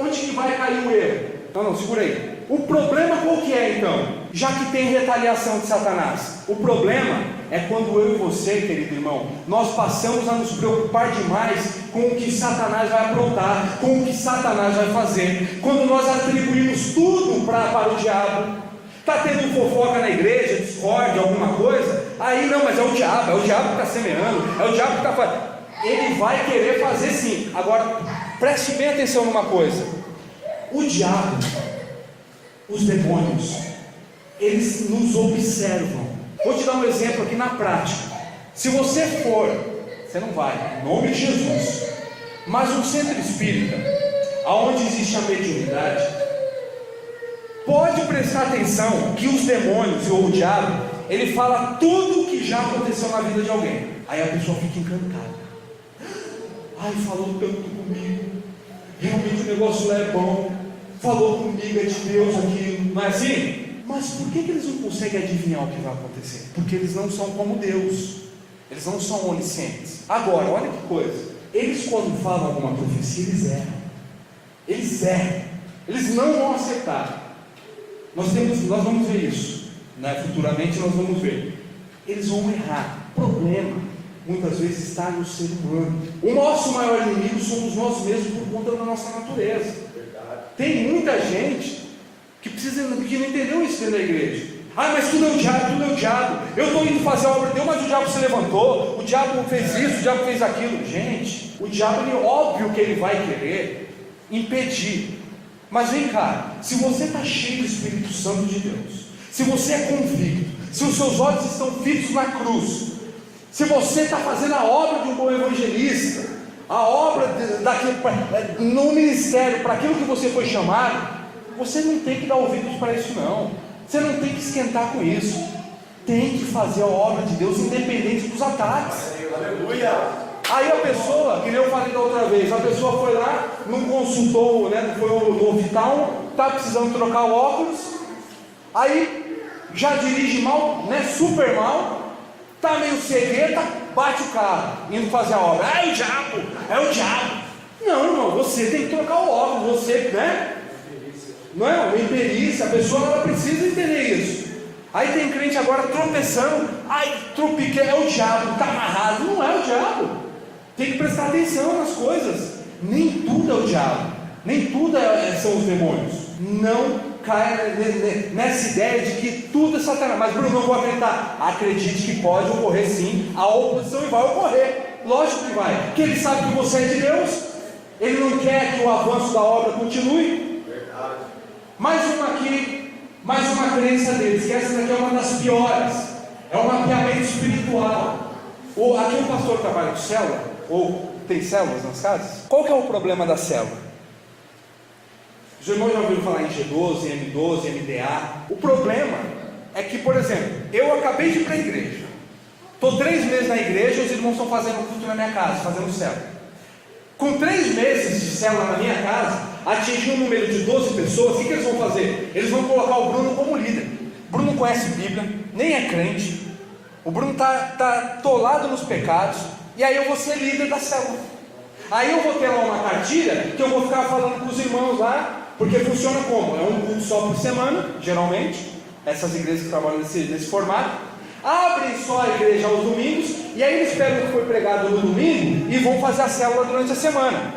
onde que vai cair o erro? Não, segura aí. O problema qual que é então? Já que tem retaliação de Satanás, o problema é quando eu e você, querido irmão, nós passamos a nos preocupar demais com o que Satanás vai aprontar, com o que Satanás vai fazer, quando nós atribuímos tudo para o diabo. Está tendo fofoca na igreja, discórdia, alguma coisa, aí não, mas é o diabo que está semeando, é o diabo que está fazendo. Ele vai querer fazer sim. Agora, preste bem atenção numa coisa: o diabo, os demônios, eles nos observam. Vou te dar um exemplo aqui na prática. Se você for, você não vai, em nome de Jesus, mas um centro espírita, onde existe a mediunidade, pode prestar atenção que os demônios ou o diabo, ele fala tudo o que já aconteceu na vida de alguém. Aí a pessoa fica encantada. Ai, falou tanto comigo, realmente o negócio lá é bom, falou comigo, é de Deus aquilo, não é assim? Mas por que eles não conseguem adivinhar o que vai acontecer? Porque eles não são como Deus, eles não são oniscientes. Agora, olha que coisa, eles quando falam alguma profecia, eles erram, eles não vão acertar. Nós vamos ver isso, né? Futuramente nós vamos ver, eles vão errar. O problema muitas vezes está no ser humano. O nosso maior inimigo somos nós mesmos por conta da nossa natureza. Verdade. Tem muita gente que não entendeu isso dentro da igreja. Ah, mas tudo é o diabo, eu estou indo fazer a obra de Deus, mas o diabo se levantou, o diabo fez isso, o diabo fez aquilo. Gente, o diabo, óbvio que ele vai querer impedir. Mas vem cá, se você está cheio do Espírito Santo de Deus, se você é convicto, se os seus olhos estão fitos na cruz, se você está fazendo a obra de um bom evangelista, a obra no ministério, para aquilo que você foi chamado, você não tem que dar ouvidos para isso não, você não tem que esquentar com isso, tem que fazer a obra de Deus independente dos ataques. Aleluia! Aí a pessoa, que nem eu falei da outra vez, a pessoa foi lá, não consultou, né, foi no hospital, está precisando trocar o óculos, aí já dirige mal, né, super mal, está meio cegueta, bate o carro, indo fazer a obra. É o diabo. Não, irmão, você tem que trocar o óculos, você, né? Não é uma imperícia, a pessoa ela precisa entender isso. Aí tem crente agora tropeçando, tropiquei, é o diabo, está amarrado. Não é o diabo, tem que prestar atenção nas coisas. Nem tudo é o diabo, nem tudo são os demônios. Não caia nessa ideia de que tudo é Satanás. Mas Bruno, não vou acreditar. Acredite que pode ocorrer sim a oposição, e vai ocorrer, lógico que vai, porque ele sabe que você é de Deus, ele não quer que o avanço da obra continue. Verdade. Mais uma crença deles, que essa daqui é uma das piores, é um mapeamento espiritual. Aqui o pastor trabalha com célula, ou tem células nas casas. Qual que é o problema da célula? Os irmãos já ouviram falar em G12, M12, MDA. O problema é que, por exemplo, eu acabei de ir para a igreja, estou 3 meses na igreja, os irmãos estão fazendo culto na minha casa, fazendo célula. Com 3 meses de célula na minha casa, atingir um número de 12 pessoas, o que eles vão fazer? Eles vão colocar o Bruno como líder. Bruno conhece Bíblia, nem é crente. O Bruno tá atolado nos pecados, e aí eu vou ser líder da célula. Aí eu vou ter lá uma cartilha que eu vou ficar falando com os irmãos lá, porque funciona como? É um culto só por semana, geralmente. Essas igrejas que trabalham nesse formato abrem só a igreja aos domingos, e aí eles pegam o que foi pregado no domingo e vão fazer a célula durante a semana.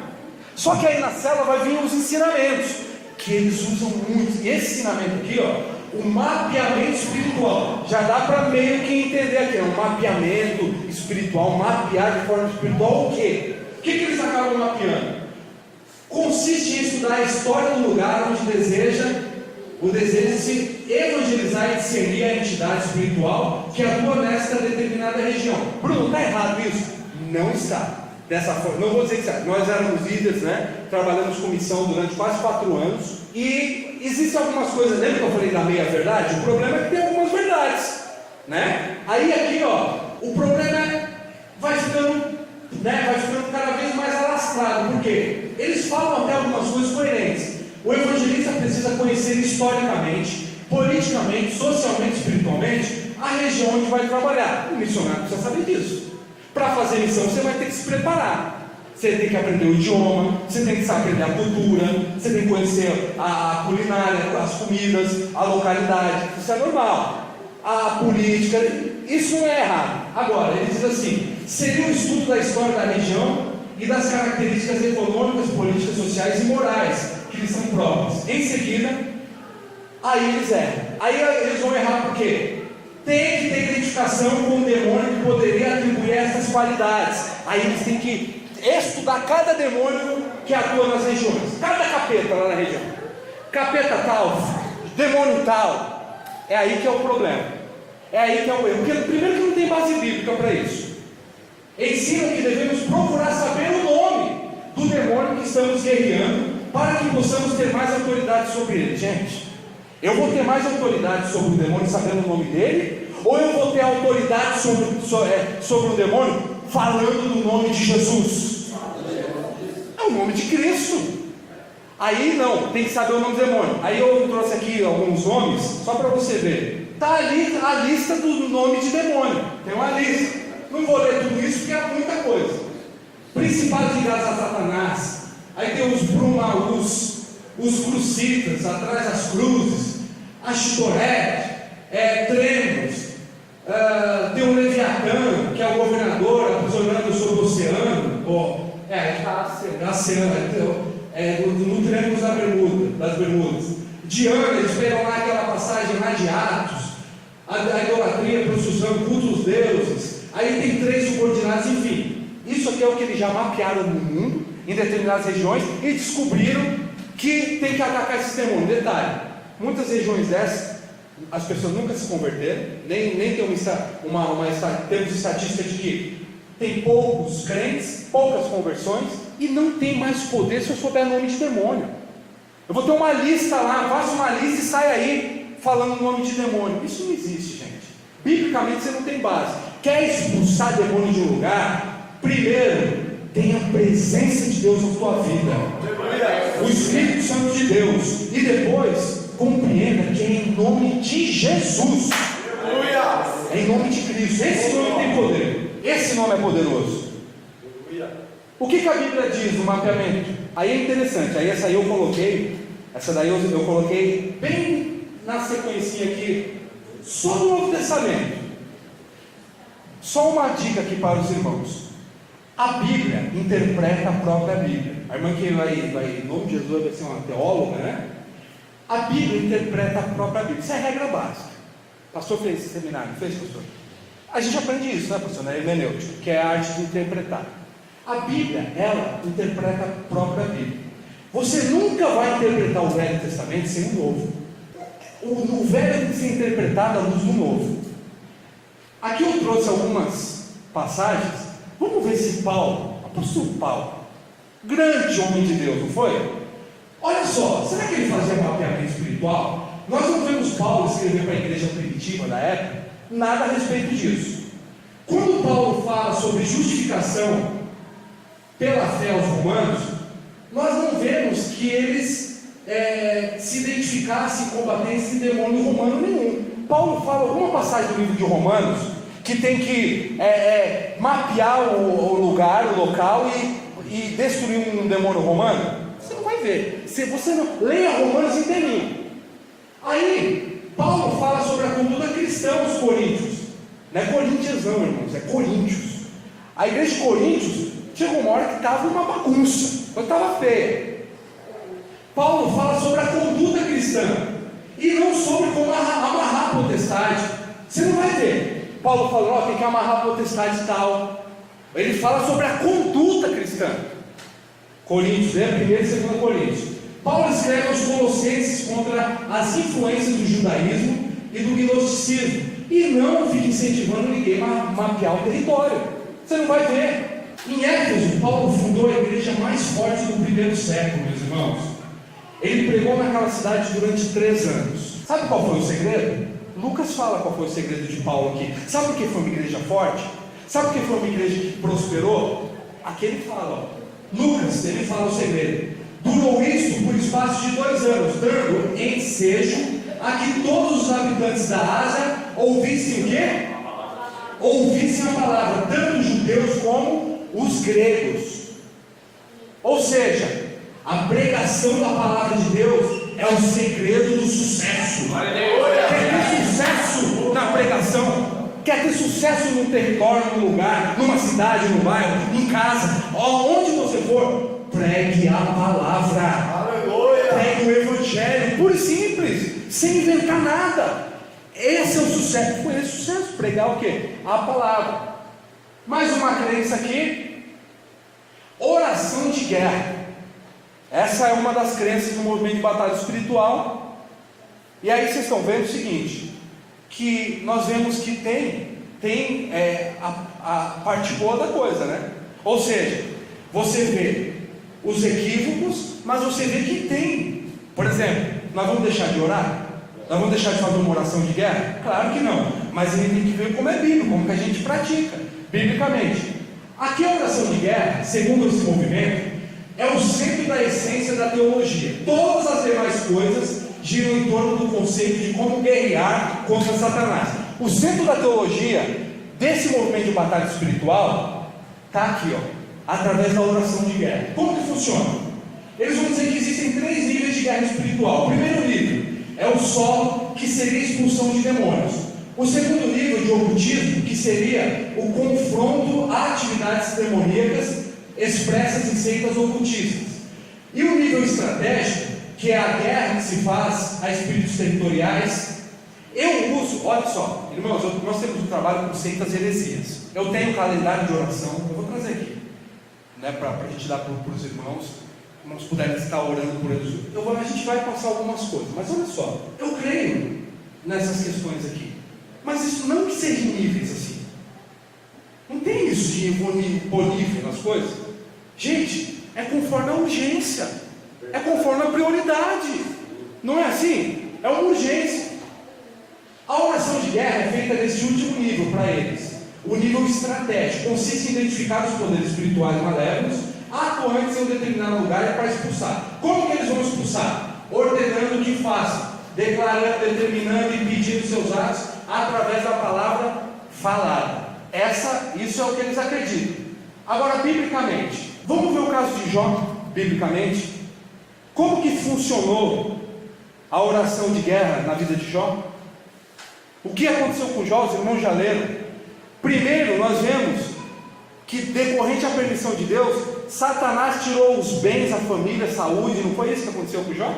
Só que aí na célula vai vir os ensinamentos que eles usam muito. E esse ensinamento aqui, ó, o mapeamento espiritual, já dá para meio que entender aqui, é um mapeamento espiritual, mapear de forma espiritual o quê? O que eles acabam mapeando? Consiste em estudar a história do lugar onde o desejo de se evangelizar e discernir a entidade espiritual que atua nesta determinada região. Bruno, está errado isso? Não está. Dessa forma, não vou dizer que está. Nós éramos líderes, né? Trabalhamos com missão durante quase 4 anos. E existem algumas coisas, lembra que eu falei da meia-verdade? O problema é que tem algumas verdades, né? Aí aqui, ó, o problema vai ficando cada vez mais alastrado. Por quê? Eles falam até algumas coisas coerentes. O evangelista precisa conhecer historicamente, politicamente, socialmente, espiritualmente a região onde vai trabalhar. O missionário precisa saber disso. Para fazer missão você vai ter que se preparar. Você tem que aprender o idioma, você tem que aprender a cultura, você tem que conhecer a culinária, as comidas, a localidade. Isso é normal. A política, isso não é errado. Agora, ele diz assim: seria um estudo da história da região e das características econômicas, políticas, sociais e morais que lhes são próprias. Em seguida, aí eles erram. Aí eles vão errar por quê? Tem que ter identificação com o demônio que poderia atribuir essas qualidades. Aí eles têm que estudar cada demônio que atua nas regiões, cada capeta lá na região. Capeta tal, demônio tal. É aí que é o problema. É aí que é o erro. Porque primeiro que não tem base bíblica para isso. Ensinam que devemos procurar saber o nome do demônio que estamos guerreando, para que possamos ter mais autoridade sobre ele. Gente, eu vou ter mais autoridade sobre o demônio sabendo o nome dele? Ou eu vou ter autoridade sobre o demônio falando do nome de Jesus? É o nome de Cristo. Aí não, tem que saber o nome do demônio. Aí eu trouxe aqui alguns nomes, só para você ver. Está ali a lista do nome de demônio. Tem uma lista. Não vou ler tudo isso porque é muita coisa. Principados ligados a Satanás. Aí tem os Brumaús, os Crucitas, atrás das cruzes, Ashtoreth, Tremos, tem o Leviatã, que é o governador aprisionando sobre o oceano, no Triângulo das Bermudas. Diana, eles pegam lá aquela passagem lá de Atos, a idolatria, a prostituição, o culto dos deuses. Aí tem 3 subordinados, enfim. Isso aqui é o que eles já mapearam no mundo, em determinadas regiões, e descobriram que tem que atacar esse demônio. Detalhe: muitas regiões dessas, as pessoas nunca se converteram, nem tem temos estatística de que tem poucos crentes, poucas conversões, e não tem mais poder se eu souber o nome de demônio. Eu vou ter uma lista lá, faço uma lista e sai aí falando o nome de demônio. Isso não existe, gente. Biblicamente você não tem base. Quer expulsar demônio de um lugar? Primeiro, tenha a presença de Deus na tua vida, o Espírito Santo de Deus, e depois compreenda que é em nome de Jesus, é em nome de Cristo. Esse nome tem poder, esse nome é poderoso. O que a Bíblia diz no mapeamento? Aí é interessante. Aí essa daí eu coloquei bem na sequência aqui, só no Novo Testamento. Só uma dica aqui para os irmãos: a Bíblia interpreta a própria Bíblia. A irmã que em nome de Jesus vai ser uma teóloga, né? A Bíblia interpreta a própria Bíblia. Isso é regra básica. O pastor fez esse seminário, não fez, pastor? A gente aprende isso, né, pastor? Na hermenêutica, que é a arte de interpretar. A Bíblia, ela interpreta a própria Bíblia. Você nunca vai interpretar o Velho Testamento sem o Novo. O Velho tem que ser interpretado à luz do Novo. Aqui eu trouxe algumas passagens. Vamos ver se Paulo, apóstolo Paulo, grande homem de Deus, não foi? Olha só, será que ele fazia mapeamento espiritual? Nós não vemos Paulo escrever para a igreja primitiva da época nada a respeito disso. Quando Paulo fala sobre justificação pela fé aos romanos, nós não vemos que eles se identificassem e combatessem demônio romano nenhum. Paulo fala alguma passagem do livro de Romanos que tem que mapear o lugar, o local e destruir um demônio romano? Você não vai ver. Se você não leia Romanos inteirinho. Aí Paulo fala sobre a conduta cristã aos coríntios. Não é Coríntios não, irmãos, é Coríntios. A igreja de Coríntios chegou uma hora que estava uma bagunça, estava feia. Paulo fala sobre a conduta cristã e não sobre como amarrar a potestade. Você não vai ver Paulo falando, tem que amarrar a potestade e tal. Ele fala sobre a conduta cristã. Coríntios, 1 e 2 Coríntios. Paulo escreve aos Colossenses contra as influências do judaísmo e do gnosticismo, e não fica incentivando ninguém a mapear o território. Você não vai ver. Em Éfeso, Paulo fundou a igreja mais forte do primeiro século, meus irmãos. Ele pregou naquela cidade durante 3 anos. Sabe qual foi o segredo? Lucas fala qual foi o segredo de Paulo aqui. Sabe por que foi uma igreja forte? Sabe por que foi uma igreja que prosperou? Aqui ele fala, Lucas, ele fala o segredo. Durou isso por espaço de 2 anos, dando ensejo a que todos os habitantes da Ásia ouvissem o quê? Ouvissem a palavra, tanto os judeus como os gregos. Ou seja, a pregação da palavra de Deus é o segredo do sucesso. Quer ter sucesso na pregação? Quer ter sucesso num território, num lugar, numa cidade, num bairro, em casa, onde você for, pregue a palavra. Pregue o evangelho, puro e simples, sem inventar nada. Esse é o sucesso. Foi esse o sucesso, pregar o quê? A palavra. Mais uma crença aqui: oração de guerra. Essa é uma das crenças do movimento de batalha espiritual. E aí vocês estão vendo o seguinte, que nós vemos que tem a parte boa da coisa, né? Ou seja, você vê os equívocos, mas você vê que tem. Por exemplo, nós vamos deixar de orar? Nós vamos deixar de fazer uma oração de guerra? Claro que não, mas a gente tem que ver como é bíblico, como que a gente pratica biblicamente. Aqui a oração de guerra, segundo esse movimento, é o centro da essência da teologia. Todas as demais coisas giram em torno do conceito de como guerrear contra Satanás. O centro da teologia desse movimento de batalha espiritual está aqui, através da oração de guerra. Como que funciona? Eles vão dizer que existem 3 níveis de guerra espiritual. O primeiro nível é o solo, que seria a expulsão de demônios. O segundo nível de ocultismo, que seria o confronto a atividades demoníacas expressas em seitas ocultistas. E o nível estratégico, que é a guerra que se faz a espíritos territoriais. Eu uso, olha só, irmãos, nós temos um trabalho com seitas heresias. Eu tenho um calendário de oração, eu vou trazer aqui, né, para a gente dar para os irmãos, se puderem estar orando por eles. A gente vai passar algumas coisas, mas olha só, eu creio nessas questões aqui, mas isso não que seja níveis assim. Não tem isso de bonífero nas coisas. Gente, é conforme a urgência, é conforme a prioridade. Não é assim? É uma urgência. A oração de guerra é feita nesse último nível para eles. O nível estratégico consiste em identificar os poderes espirituais malévolos atuantes em um determinado lugar para expulsar. Como que eles vão expulsar? Ordenando que façam, declarando, determinando e pedindo seus atos através da palavra falada. Isso é o que eles acreditam. Agora, biblicamente, vamos ver o caso de Jó, biblicamente. Como que funcionou a oração de guerra na vida de Jó? O que aconteceu com Jó? Os irmãos já leram. Primeiro, nós vemos que, decorrente à permissão de Deus, Satanás tirou os bens, a família, a saúde. Não foi isso que aconteceu com Jó?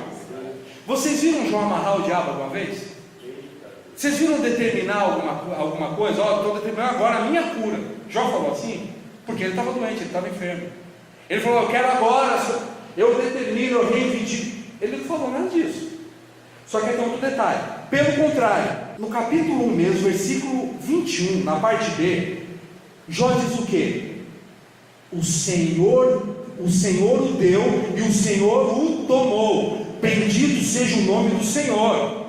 Vocês viram Jó amarrar o diabo alguma vez? Vocês viram determinar alguma coisa? Estou determinando agora a minha cura. Jó falou assim, porque ele estava doente, ele estava enfermo. Ele falou, eu quero agora, eu determino, eu reivindico. Ele não falou nada disso. Só que tem outro detalhe. Pelo contrário, no capítulo 1 mesmo, versículo 21, na parte B, Jó diz o quê? O Senhor o deu e o Senhor o tomou. Bendito seja o nome do Senhor.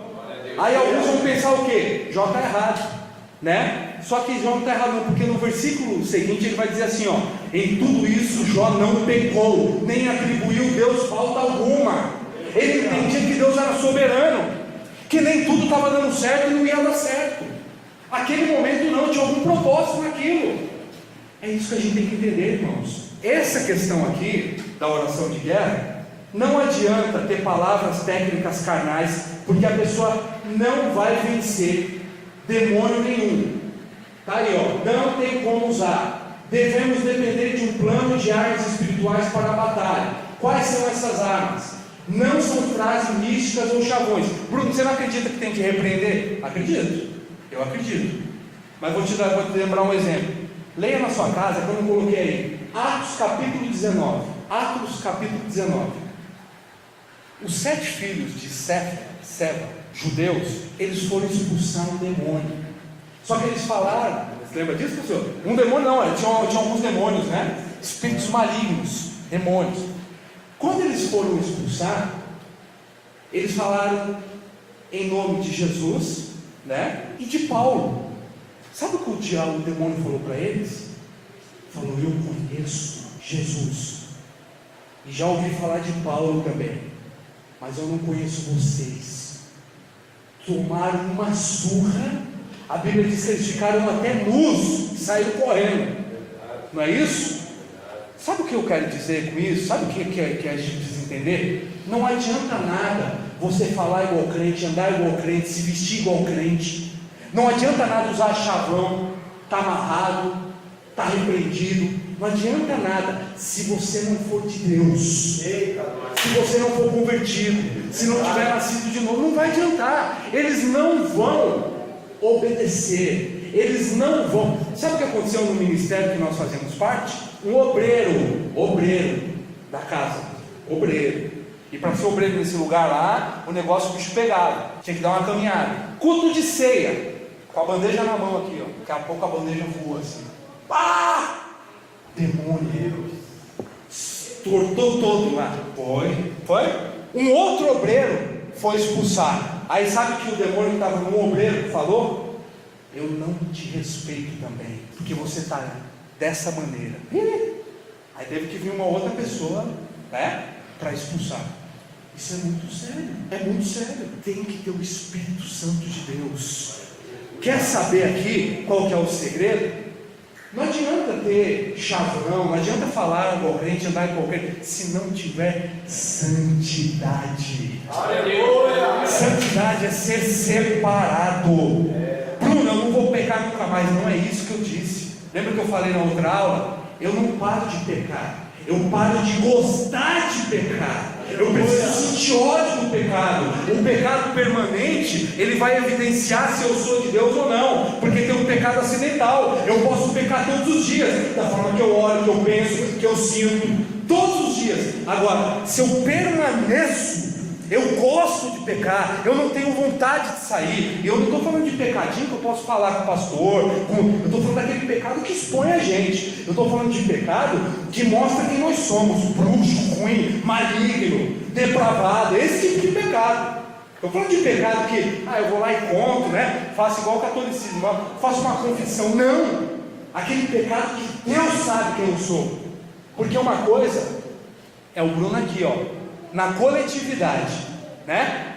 Aí alguns vão pensar o quê? Jó está errado, né? Só que Jó não está errado não, porque no versículo seguinte ele vai dizer assim, em tudo isso Jó não pecou, nem atribuiu Deus falta alguma. Ele entendia que Deus era soberano, que nem tudo estava dando certo e não ia dar certo. Aquele momento não, tinha algum propósito naquilo. É isso que a gente tem que entender, irmãos. Essa questão aqui, da oração de guerra, não adianta ter palavras técnicas carnais, porque a pessoa não vai vencer demônio nenhum. Está aí, ó, não tem como usar. Devemos depender de um plano de armas espirituais para a batalha. Quais são essas armas? Não são frases místicas ou chavões. Bruno, você não acredita que tem que repreender? Acredito, eu acredito. Mas vou te lembrar um exemplo. Leia na sua casa, que eu não coloquei aí, Atos capítulo 19. Atos capítulo 19. Os 7 filhos de Seva, judeus, eles foram expulsar um demônio. Só que eles falaram, você lembra disso, professor? Um demônio não, tinha alguns demônios, né? Espíritos malignos, demônios. Quando eles foram expulsar, eles falaram em nome de Jesus, né? E de Paulo. Sabe o que o demônio falou para eles? Falou: eu conheço Jesus, e já ouvi falar de Paulo também, mas eu não conheço vocês. Tomaram uma surra. A Bíblia diz que eles ficaram até nus e saíram correndo. Não é isso? Sabe o que eu quero dizer com isso? Sabe o que a gente precisa entender? Não adianta nada você falar igual crente, andar igual crente, se vestir igual crente. Não adianta nada usar chavão, está amarrado, está repreendido. Não adianta nada se você não for de Deus, se você não for convertido, se não tiver nascido de novo. Não vai adiantar. Eles não vão obedecer, eles não vão. Sabe o que aconteceu no ministério que nós fazemos parte? Um obreiro da casa, obreiro. E para ser obreiro nesse lugar lá, o negócio bicho pegado, tinha que dar uma caminhada. Culto de ceia, com a bandeja na mão aqui, ó. Daqui a pouco a bandeja voa assim. Pá! Demônio, tortou todo lá. Foi? Um outro obreiro foi expulsar. Aí sabe que o demônio que estava no obreiro falou? Eu não te respeito também, porque você está dessa maneira. Aí teve que vir uma outra pessoa, né, para expulsar. Isso é muito sério, é muito sério. Tem que ter o Espírito Santo de Deus. Quer saber aqui qual que é o segredo? Não adianta ter chavão, não adianta falar igual crente, andar igual crente, se não tiver santidade. Aleluia! Santidade é ser separado. Bruno, eu não vou pecar nunca mais. Não é isso que eu disse. Lembra que eu falei na outra aula? Eu não paro de pecar, eu paro de gostar de pecar. Eu preciso sentir ódio do pecado. O pecado permanente, ele vai evidenciar se eu sou de Deus ou não, porque tem um pecado acidental. Eu posso pecar todos os dias, da forma que eu oro, que eu penso, que eu sinto, todos os dias. Agora, se eu permaneço, eu gosto de pecar, eu não tenho vontade de sair. Eu não estou falando de pecadinho que eu posso falar com o pastor, eu estou falando daquele pecado que expõe a gente. Eu estou falando de pecado que mostra quem nós somos: bruxo, ruim, maligno, depravado, esse tipo de pecado. Eu estou falando de pecado que, eu vou lá e conto, né? Faço igual o catolicismo, faço uma confissão. Não, aquele pecado que Deus sabe quem eu sou. Porque uma coisa é o Bruno aqui, ó, na coletividade, né?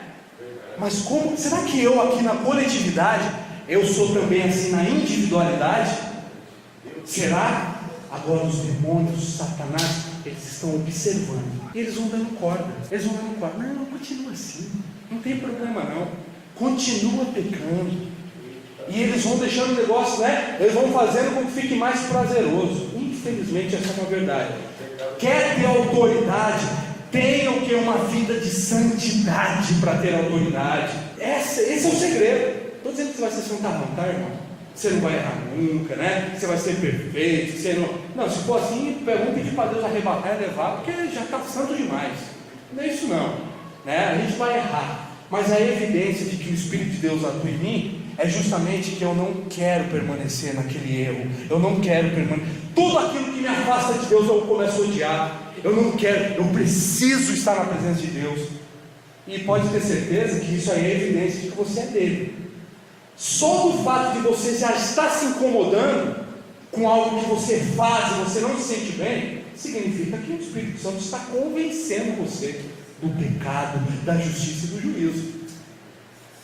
Mas como, será que eu aqui na coletividade, eu sou também assim na individualidade? Será? Agora os demônios, Satanás, eles estão observando, e eles vão dando corda, não, continua assim, não tem problema não, continua pecando, e eles vão deixando o negócio, né? Eles vão fazendo com que fique mais prazeroso. Infelizmente essa é uma verdade. Quer ter autoridade? Tenha o que? Uma vida de santidade para ter autoridade. Esse é o segredo. Estou dizendo que você vai ser santarrão, tá, irmão? Você não vai errar nunca, né? Você vai ser perfeito. Você não, se for assim, vamos pedir para Deus arrebatar e levar, porque já está santo demais. Não é isso não, né? A gente vai errar, mas a evidência de que o Espírito de Deus atua em mim é justamente que eu não quero permanecer naquele erro. Eu não quero permanecer. Tudo aquilo que me afasta de Deus eu começo a odiar. Eu não quero, eu preciso estar na presença de Deus. E pode ter certeza que isso aí é evidência de que você é dele. Só do fato de você já estar se incomodando com algo que você faz e você não se sente bem, significa que o Espírito Santo está convencendo você do pecado, da justiça e do juízo.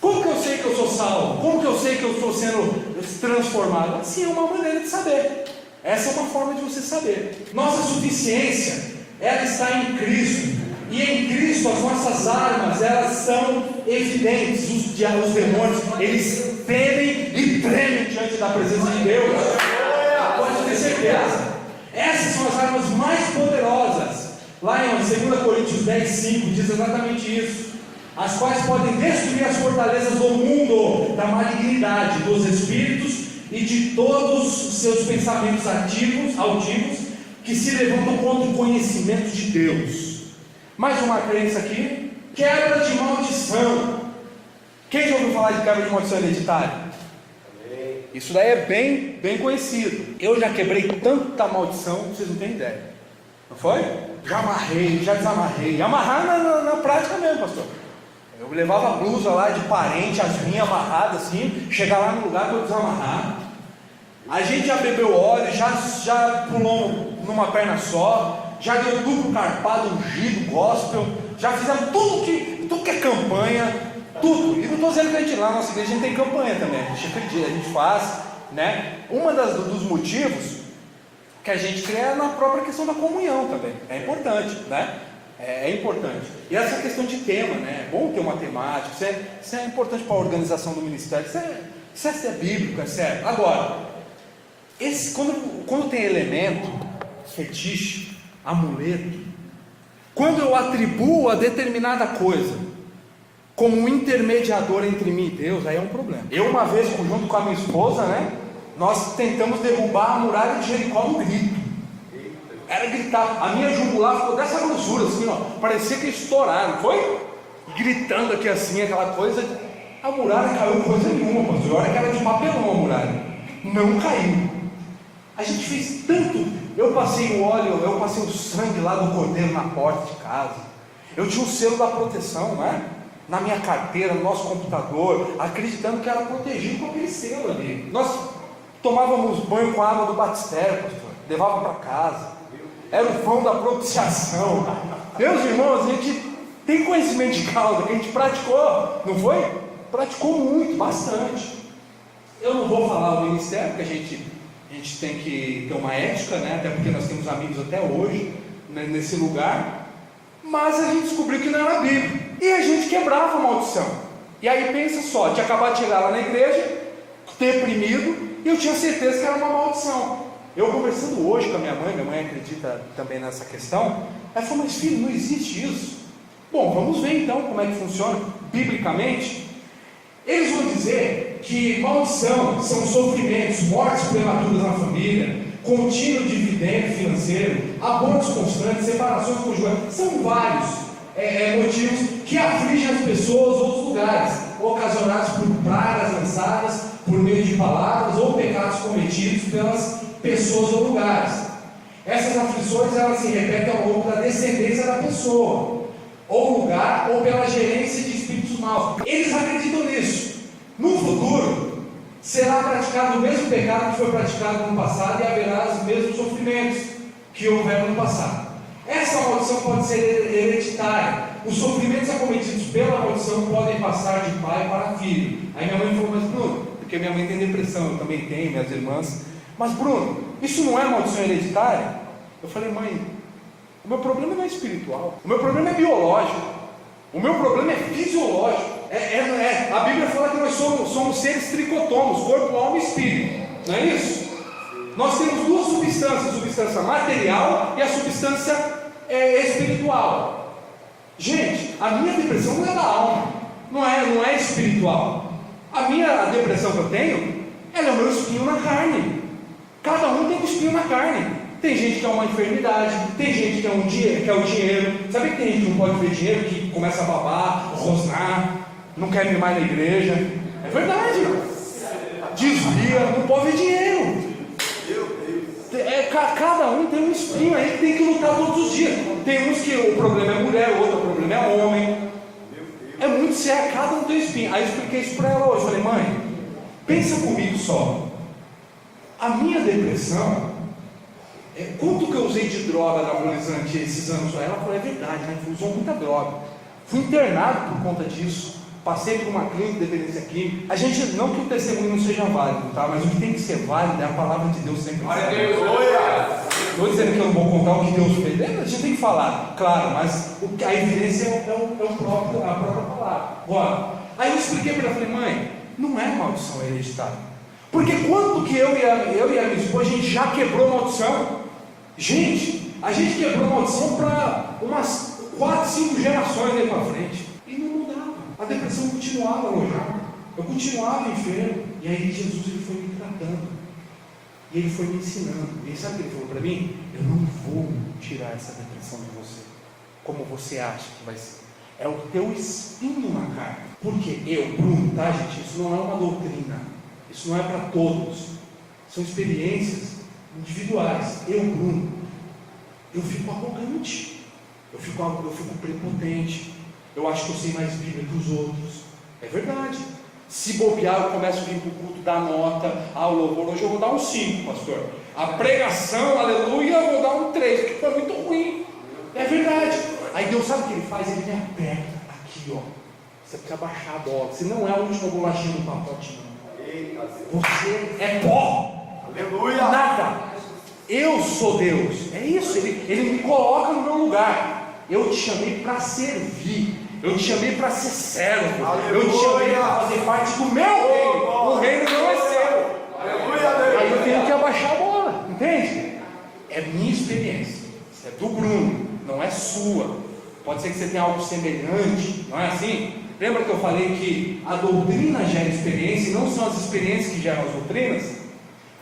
Como que eu sei que eu sou salvo? Como que eu sei que eu estou sendo transformado? Assim, é uma maneira de saber. Essa é uma forma de você saber. Nossa suficiência, ela está em Cristo. E em Cristo as nossas armas, elas são evidentes. Os demônios, eles temem e tremem diante da presença de Deus. Pode ter certeza. Essas são as armas mais poderosas. Lá em 2 Coríntios 10:5 diz exatamente isso. As quais podem destruir as fortalezas do mundo, da malignidade, dos espíritos e de todos os seus pensamentos altivos que se levantam contra o conhecimento de Deus. Mais uma crença aqui: quebra de maldição. Quem já ouviu falar de quebra de maldição hereditária? Isso daí é bem conhecido. Eu já quebrei tanta maldição, vocês não têm ideia. Não foi? Já amarrei, já desamarrei. Amarrar na prática mesmo, pastor. Eu levava a blusa lá de parente, as minhas amarradas assim, chegar lá no lugar para eu desamarrar. A gente já bebeu óleo, já pulou numa perna só, já deu duplo carpado, ungido, gospel, já fizemos tudo que é campanha, tudo. E não estou dizendo que a gente lá na nossa igreja a gente tem campanha também, a gente faz, né? Dos motivos que a gente crê é na própria questão da comunhão também, é importante, né? É importante. E essa questão de tema, né? É bom ter uma temática, isso é importante para a organização do ministério, isso é bíblico, é certo. Agora, quando tem elemento, fetiche, amuleto, quando eu atribuo a determinada coisa como um intermediador entre mim e Deus, aí é um problema. Eu uma vez, junto com a minha esposa, né, nós tentamos derrubar a muralha de Jericó no grito. Era gritar, a minha jugular ficou dessa grossura assim, ó, parecia que estouraram, foi? Gritando aqui assim, aquela coisa. A muralha caiu coisa nenhuma, pastor. Olha que era de papelão a muralha, não caiu. A gente fez tanto. Eu passei o óleo, eu passei o sangue lá do cordeiro na porta de casa. Eu tinha o selo da proteção, né? Na minha carteira, no nosso computador, acreditando que era protegido com aquele selo ali. Nós tomávamos banho com a água do batistério, pastor, levava para casa. Era o pão da propiciação. Meus irmãos, a gente tem conhecimento de causa, que a gente praticou, não foi? Praticou muito, bastante. Eu não vou falar o ministério, porque a gente tem que ter uma ética, né? Até porque nós temos amigos até hoje, né, nesse lugar. Mas a gente descobriu que não era bíblico. E a gente quebrava a maldição. E aí pensa só, tinha acabado de chegar lá na igreja, deprimido, e eu tinha certeza que era uma maldição. Eu conversando hoje com a minha mãe acredita também nessa questão, ela falou: mas filho, não existe isso. Bom, vamos ver então como é que funciona biblicamente. Eles vão dizer que maldição são sofrimentos, mortes prematuras na família, contínuo dividendo financeiro, abortos constantes, separações conjugais. São vários motivos que afligem as pessoas ou os lugares, ocasionados por pragas lançadas por meio de palavras ou pecados cometidos pelas pessoas ou lugares. Essas aflições elas se repetem ao longo da descendência da pessoa, ou lugar, ou pela gerência de espíritos maus. Eles acreditam nisso. No futuro, será praticado o mesmo pecado que foi praticado no passado e haverá os mesmos sofrimentos que houveram no passado. Essa maldição pode ser hereditária. Os sofrimentos acometidos pela maldição podem passar de pai para filho. Aí minha mãe falou: mas Bruno, porque minha mãe tem depressão, eu também tenho, minhas irmãs. Mas Bruno, isso não é maldição hereditária? Eu falei: mãe, o meu problema não é espiritual, o meu problema é biológico, o meu problema é fisiológico. A Bíblia fala que nós somos seres tricotomos, corpo, alma e espírito, não é isso? Nós temos duas substâncias, a substância material e a substância espiritual. Gente, a minha depressão não é da alma, não é espiritual. A minha depressão que eu tenho, ela é o meu espinho na carne. Cada um tem um espinho na carne. Tem gente que é uma enfermidade, tem gente que é o dinheiro. Sabe que tem gente que não pode ver dinheiro, que começa a babar, rosnar, não quer ir mais na igreja? É verdade. Desvia, não pode ver dinheiro. Cada um tem um espinho aí que tem que lutar todos os dias. Tem uns que o problema é mulher, o outro o problema é homem. É muito sério, cada um tem um espinho. Aí eu expliquei isso para ela hoje. Falei: mãe, pensa comigo só. A minha depressão, quanto que eu usei de droga anabolizante esses anos? Ela falou: é verdade, né? Usou muita droga. Fui internado por conta disso. passei por uma clínica de dependência química. A gente, não que o testemunho não seja válido, tá? Mas o que tem que ser válido é a palavra de Deus sempre. Estou dizendo que eu não vou contar o que Deus fez. A gente tem que falar, claro, mas a evidência é a própria palavra. Agora, aí eu expliquei para ela, falei, mãe, não é maldição hereditária. Porque quanto que eu e a minha esposa, a gente já quebrou maldição? Gente, a gente quebrou maldição para umas 4, 5 gerações aí para frente. E não mudava. A depressão continuava alojada. Eu continuava enfermo. E aí Jesus ele foi me tratando. E ele foi me ensinando. E sabe o que ele falou para mim? Eu não vou tirar essa depressão de você, como você acha que vai ser. É o teu espinho na carne. Porque eu, Bruno, tá, gente? Isso não é uma doutrina. Isso não é para todos. São experiências individuais. Eu, Bruno, eu fico arrogante. Eu fico prepotente. Eu acho que eu sei mais Bíblia que os outros. É verdade. Se bobear, eu começo a vir para o culto, dar nota. O louvor, hoje eu vou dar um 5, pastor. A pregação, aleluia, eu vou dar um 3, porque foi muito ruim. É verdade. Aí Deus sabe o que ele faz? Ele me aperta aqui, ó. Você precisa baixar a bola. Você não é a última bolachinha do pacote, não. Você é pó. Aleluia. Nada. Eu sou Deus. É isso. Ele me coloca no meu lugar. Eu te chamei para servir. Eu te chamei para ser servo. Aleluia. Eu te chamei para fazer parte do meu reino. O reino não é seu. Aleluia. Aí eu tenho que abaixar a bola. Entende? É minha experiência. É do Bruno. Não é sua. Pode ser que você tenha algo semelhante. Não é assim? Lembra que eu falei que a doutrina gera experiência e não são as experiências que geram as doutrinas?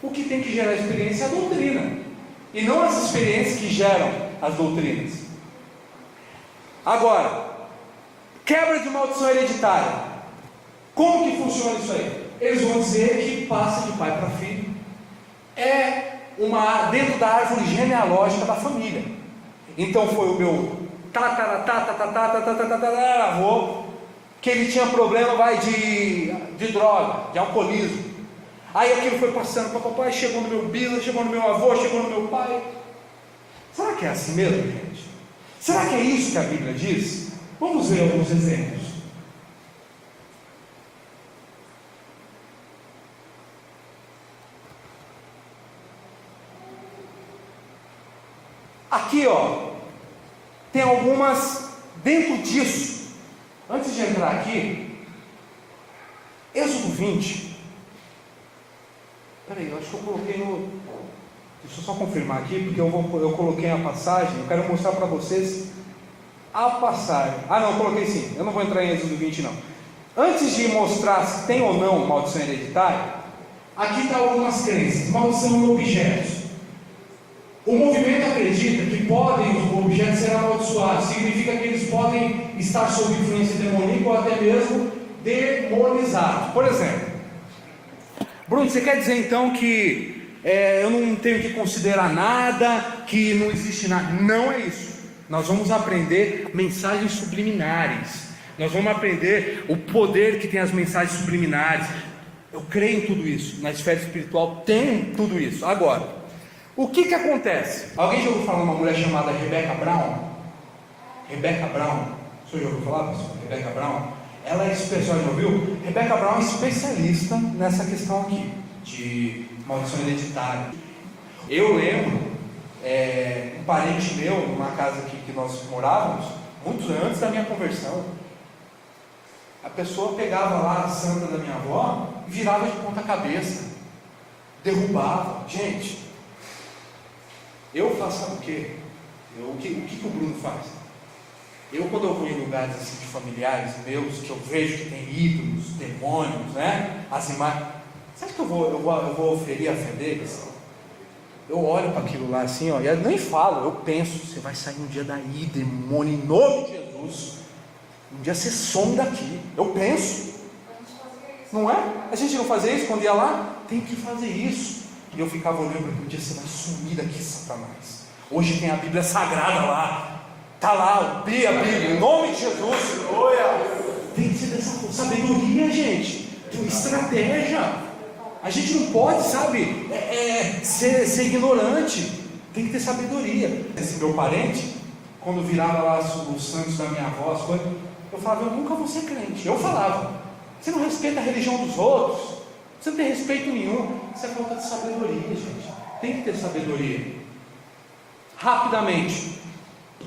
O que tem que gerar experiência é a doutrina, e não as experiências que geram as doutrinas. Agora, quebra de maldição hereditária. Como que funciona isso aí? Eles vão dizer que passa de pai para filho. É dentro da árvore genealógica da família. Então foi o meu avô, que ele tinha problema de droga, de alcoolismo. Aí aquilo foi passando para papai, chegou no meu bila, chegou no meu avô, chegou no meu pai. Será que é assim mesmo, gente? Será que é isso que a Bíblia diz? Vamos ver alguns exemplos. Aqui, ó, tem algumas dentro disso. Antes de entrar aqui, Êxodo 20. Peraí, eu acho que eu coloquei no... Deixa eu só confirmar aqui, porque eu coloquei a passagem. Eu quero mostrar para vocês a passagem. Não, eu coloquei sim. Eu não vou entrar em Êxodo 20 não. Antes de mostrar se tem ou não maldição hereditária, aqui está algumas crenças. Maldição em objetos. O movimento acredita que podem os objetos ser amaldiçoados. Significa que eles podem estar sob influência demoníaca ou até mesmo demonizados. Por exemplo, Bruno, você quer dizer então que eu não tenho que considerar nada, que não existe nada? Não é isso. Nós vamos aprender mensagens subliminares. Nós vamos aprender o poder que tem as mensagens subliminares. Eu creio em tudo isso. Na esfera espiritual tem tudo isso. Agora, o que acontece? Alguém já ouviu falar de uma mulher chamada Rebecca Brown? Rebecca Brown. Você já ouviu falar, pessoal? Rebecca Brown? Ela é especial, já ouviu? Rebecca Brown é especialista nessa questão aqui, de maldição hereditária. Eu lembro, um parente meu, numa casa aqui que nós morávamos, muitos anos antes da minha conversão, a pessoa pegava lá a santa da minha avó e virava de ponta cabeça, derrubava. Gente, eu faço sabe o quê? O que o Bruno faz? Quando eu vou em lugares assim de familiares meus, que eu vejo que tem ídolos, demônios, né? As imagens. Sabe que eu vou ferir a fé deles? Eu olho para aquilo lá assim, ó, e eu nem falo, eu penso, você vai sair um dia daí, demônio, em nome de Jesus. Um dia você some daqui. Eu penso. Não é? A gente não fazia isso quando ia lá? Tem que fazer isso. E eu ficava olhando para um dia você vai sumir daqui, Satanás. Hoje tem a Bíblia Sagrada lá. Está lá, a Bíblia, em nome de Jesus. Tem que ser dessa sabedoria, gente. Estratégia. A gente não pode, sabe, ser ignorante. Tem que ter sabedoria. Esse meu parente, quando virava lá os santos da minha avó, as coisas, Eu falava, eu nunca vou ser crente. Eu falava, você não respeita a religião dos outros, você não tem respeito nenhum. Isso é falta de sabedoria, gente. Tem que ter sabedoria. Rapidamente,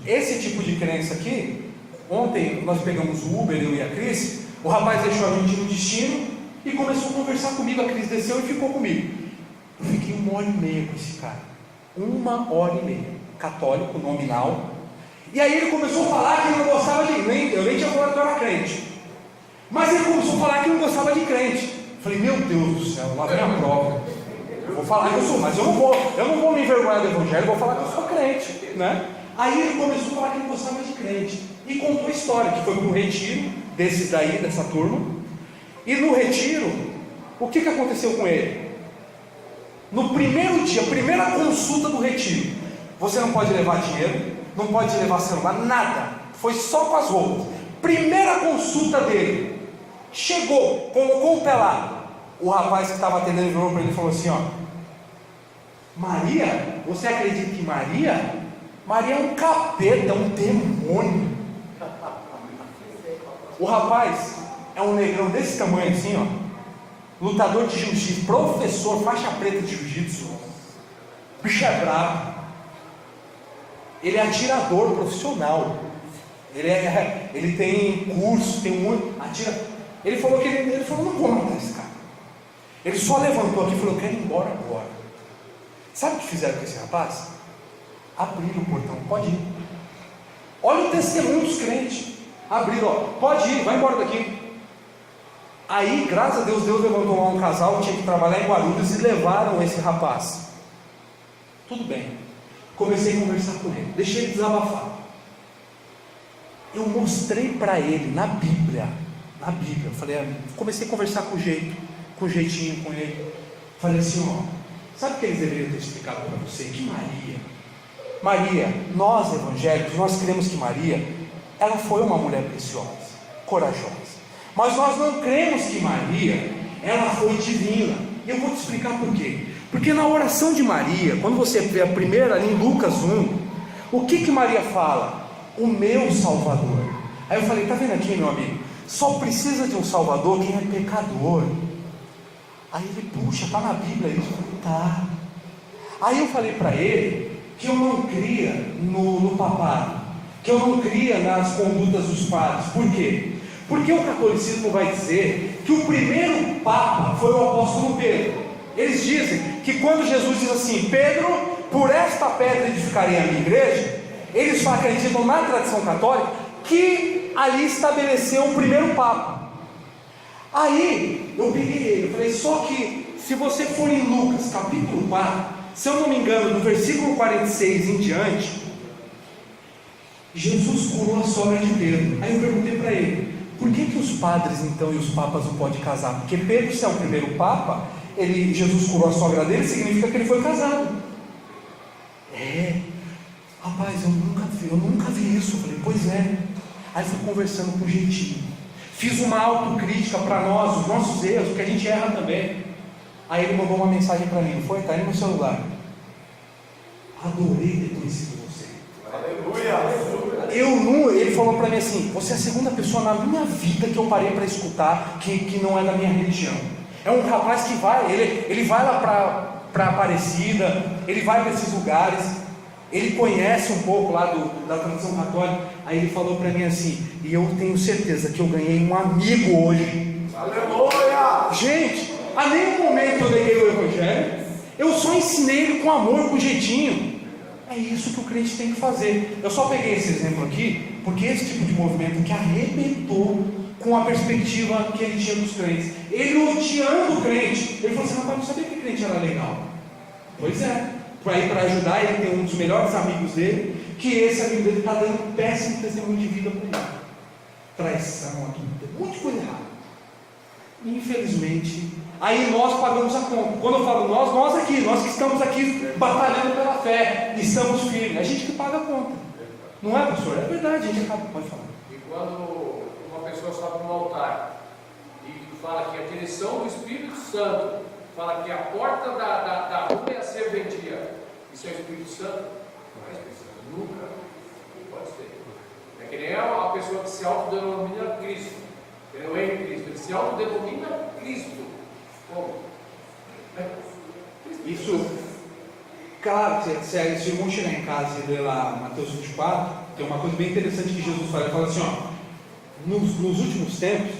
esse tipo de crença aqui, ontem nós pegamos o Uber, eu e a Cris, o rapaz deixou a gente no destino e começou a conversar comigo. A Cris desceu e ficou comigo. Eu fiquei 1h30 com esse cara, 1h30, católico, nominal. E aí ele começou a falar que ele não gostava de crente. Eu nem tinha falado que eu era crente, mas ele começou a falar que não gostava de crente. Eu falei, meu Deus do céu, lá vem a prova. Eu vou falar que eu sou, mas eu não vou me envergonhar do evangelho, vou falar que eu sou crente, né? Aí ele começou a falar que não gostava de crente e contou a história, que foi para um retiro desses daí, dessa turma. E no retiro, o que aconteceu com ele? No primeiro dia, primeira consulta do retiro, você não pode levar dinheiro, não pode levar celular, nada, foi só com as roupas. Primeira consulta dele, chegou, colocou o pé lá. O rapaz que estava atendendo virou para ele e falou assim, ó: Maria, você acredita que Maria é um capeta, um demônio. O rapaz é um negrão desse tamanho assim, ó, lutador de jiu-jitsu, professor, faixa preta de jiu-jitsu. O bicho é bravo. Ele é atirador profissional. Ele tem curso, tem Ele falou que ele falou, não vou matar esse cara. Ele só levantou aqui e falou, eu quero ir embora agora. Sabe o que fizeram com esse rapaz? Abriram o portão, pode ir. Olha o testemunho dos crentes. Abriram, ó, pode ir, vai embora daqui. Aí, graças a Deus, Deus levantou lá um casal que tinha que trabalhar em Guarulhos e levaram esse rapaz. Tudo bem. Comecei a conversar com ele, deixei ele desabafar. Eu mostrei para ele na Bíblia, eu falei, comecei a conversar com jeitinho com ele. Falei assim, ó, sabe o que eles deveriam ter explicado para você? Que Maria, nós evangélicos, nós cremos que Maria, ela foi uma mulher preciosa, corajosa. Mas nós não cremos que Maria, ela foi divina. E eu vou te explicar por quê. Porque na oração de Maria, quando você vê a primeira ali em Lucas 1, o que Maria fala? O meu Salvador. Aí eu falei, tá vendo aqui, meu amigo? Só precisa de um Salvador quem é pecador. Aí ele, puxa, tá na Bíblia isso? Eu falei, tá. Aí eu falei para ele que eu não cria no papado, que eu não cria nas condutas dos padres. Por quê? Porque o catolicismo vai dizer que o primeiro Papa foi o apóstolo Pedro. Eles dizem que quando Jesus diz assim, Pedro, por esta pedra edificarei a minha igreja, eles acreditam na tradição católica que ali estabeleceu o primeiro Papa. Aí eu peguei ele, eu falei, só que se você for em Lucas capítulo 4, se eu não me engano, no versículo 46 em diante, Jesus curou a sogra de Pedro. Aí eu perguntei para ele, por que os padres então e os papas não podem casar? Porque Pedro, se é o primeiro papa, Jesus curou a sogra dele, significa que ele foi casado. Rapaz, eu nunca vi isso. Eu falei, pois é. Aí fui conversando com jeitinho, fiz uma autocrítica para nós, os nossos erros, porque a gente erra também. Aí ele mandou uma mensagem para mim, não foi? Está aí no meu celular. Adorei ter conhecido você. Aleluia! Ele falou para mim assim, você é a segunda pessoa na minha vida que eu parei para escutar que não é da minha religião. É um rapaz que ele vai lá para Aparecida, ele vai para esses lugares, ele conhece um pouco lá da tradição católica. Aí ele falou para mim assim, e eu tenho certeza que eu ganhei um amigo hoje. Aleluia! Gente, a nenhum momento eu neguei o evangelho, eu só ensinei ele com amor, com jeitinho. É isso que o crente tem que fazer. Eu só peguei esse exemplo aqui porque esse tipo de movimento que arrebentou com a perspectiva que ele tinha dos crentes, ele odiando o crente, ele falou assim, rapaz, não sabia que crente era legal. Pois é, para ajudar, ele tem um dos melhores amigos dele, que esse amigo dele está dando um péssimo testemunho de vida para ele, traição, muita coisa errada. Infelizmente, aí nós pagamos a conta. Quando eu falo nós aqui, nós que estamos aqui batalhando pela fé, estamos firmes, a gente que paga a conta, não é, pastor? É verdade, a gente acaba, pode falar. E quando uma pessoa sobe no altar e fala que a direção do Espírito Santo, fala que a porta da rua é a serventia, isso é o Espírito Santo? Não é Espírito Santo, nunca pode ser. É que nem a pessoa que se autodenomina Cristo. Ele não é em Cristo, ele se autodenomina Cristo. Como? Isso, claro, se o irmão chegar em casa e ler lá Mateus 24, tem uma coisa bem interessante que Jesus fala. Ele fala assim, ó, nos últimos tempos,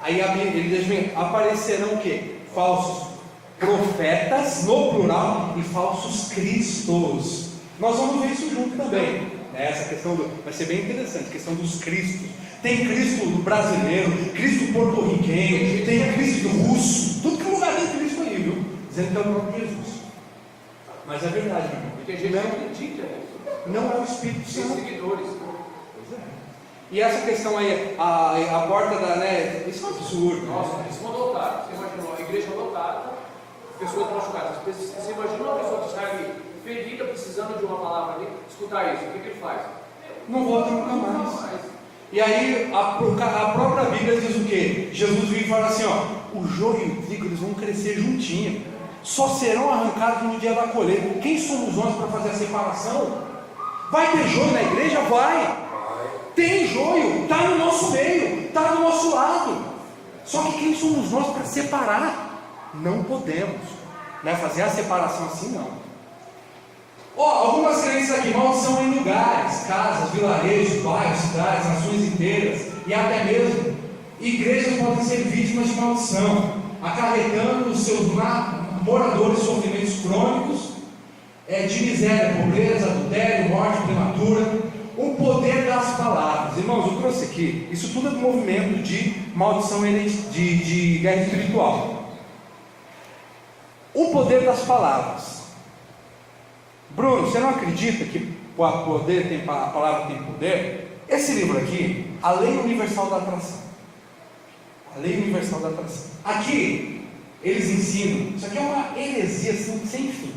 aí ele diz bem, aparecerão o quê? Falsos profetas, no plural, e falsos cristos. Nós vamos ver isso junto também. Essa questão vai ser bem interessante, a questão dos cristos. Tem Cristo brasileiro, Cristo porto-riquenho, tem Cristo russo, tudo que lugar tem Cristo aí, viu? Dizendo que é o próprio Jesus. Mas é verdade, meu irmão. E tem gente que acredita nisso. Não é o Espírito Tem Santo. seguidores. Pois é. E essa questão aí, a porta da, né? Isso é um absurdo. Nossa, isso é lotado. Você imagina uma igreja lotada, pessoas machucadas. Você imagina uma pessoa que está ali, ferida, precisando de uma palavra ali, escutar isso, o que ele faz? Não volta nunca mais. E aí a própria Bíblia diz o quê? Jesus vem e fala assim, ó, o joio e o trigo eles vão crescer juntinho, só serão arrancados no dia da colheita. Quem somos nós para fazer a separação? Vai ter joio na igreja? Vai. Tem joio, está no nosso meio, está do nosso lado. Só que quem somos nós para separar? Não podemos, né? Fazer a separação assim não. Algumas crenças aqui, maldição em lugares, casas, vilarejos, bairros, cidades, nações inteiras e até mesmo igrejas podem ser vítimas de maldição, acarretando os seus moradores sofrimentos crônicos de miséria, pobreza, adultério, morte prematura. O poder das palavras, irmãos, eu trouxe aqui, isso tudo é do movimento de maldição de guerra espiritual. O poder das palavras. Bruno, você não acredita que a palavra tem poder? Esse livro aqui, a Lei Universal da Atração. A Lei Universal da Atração. Aqui, eles ensinam, isso aqui é uma heresia sem fim.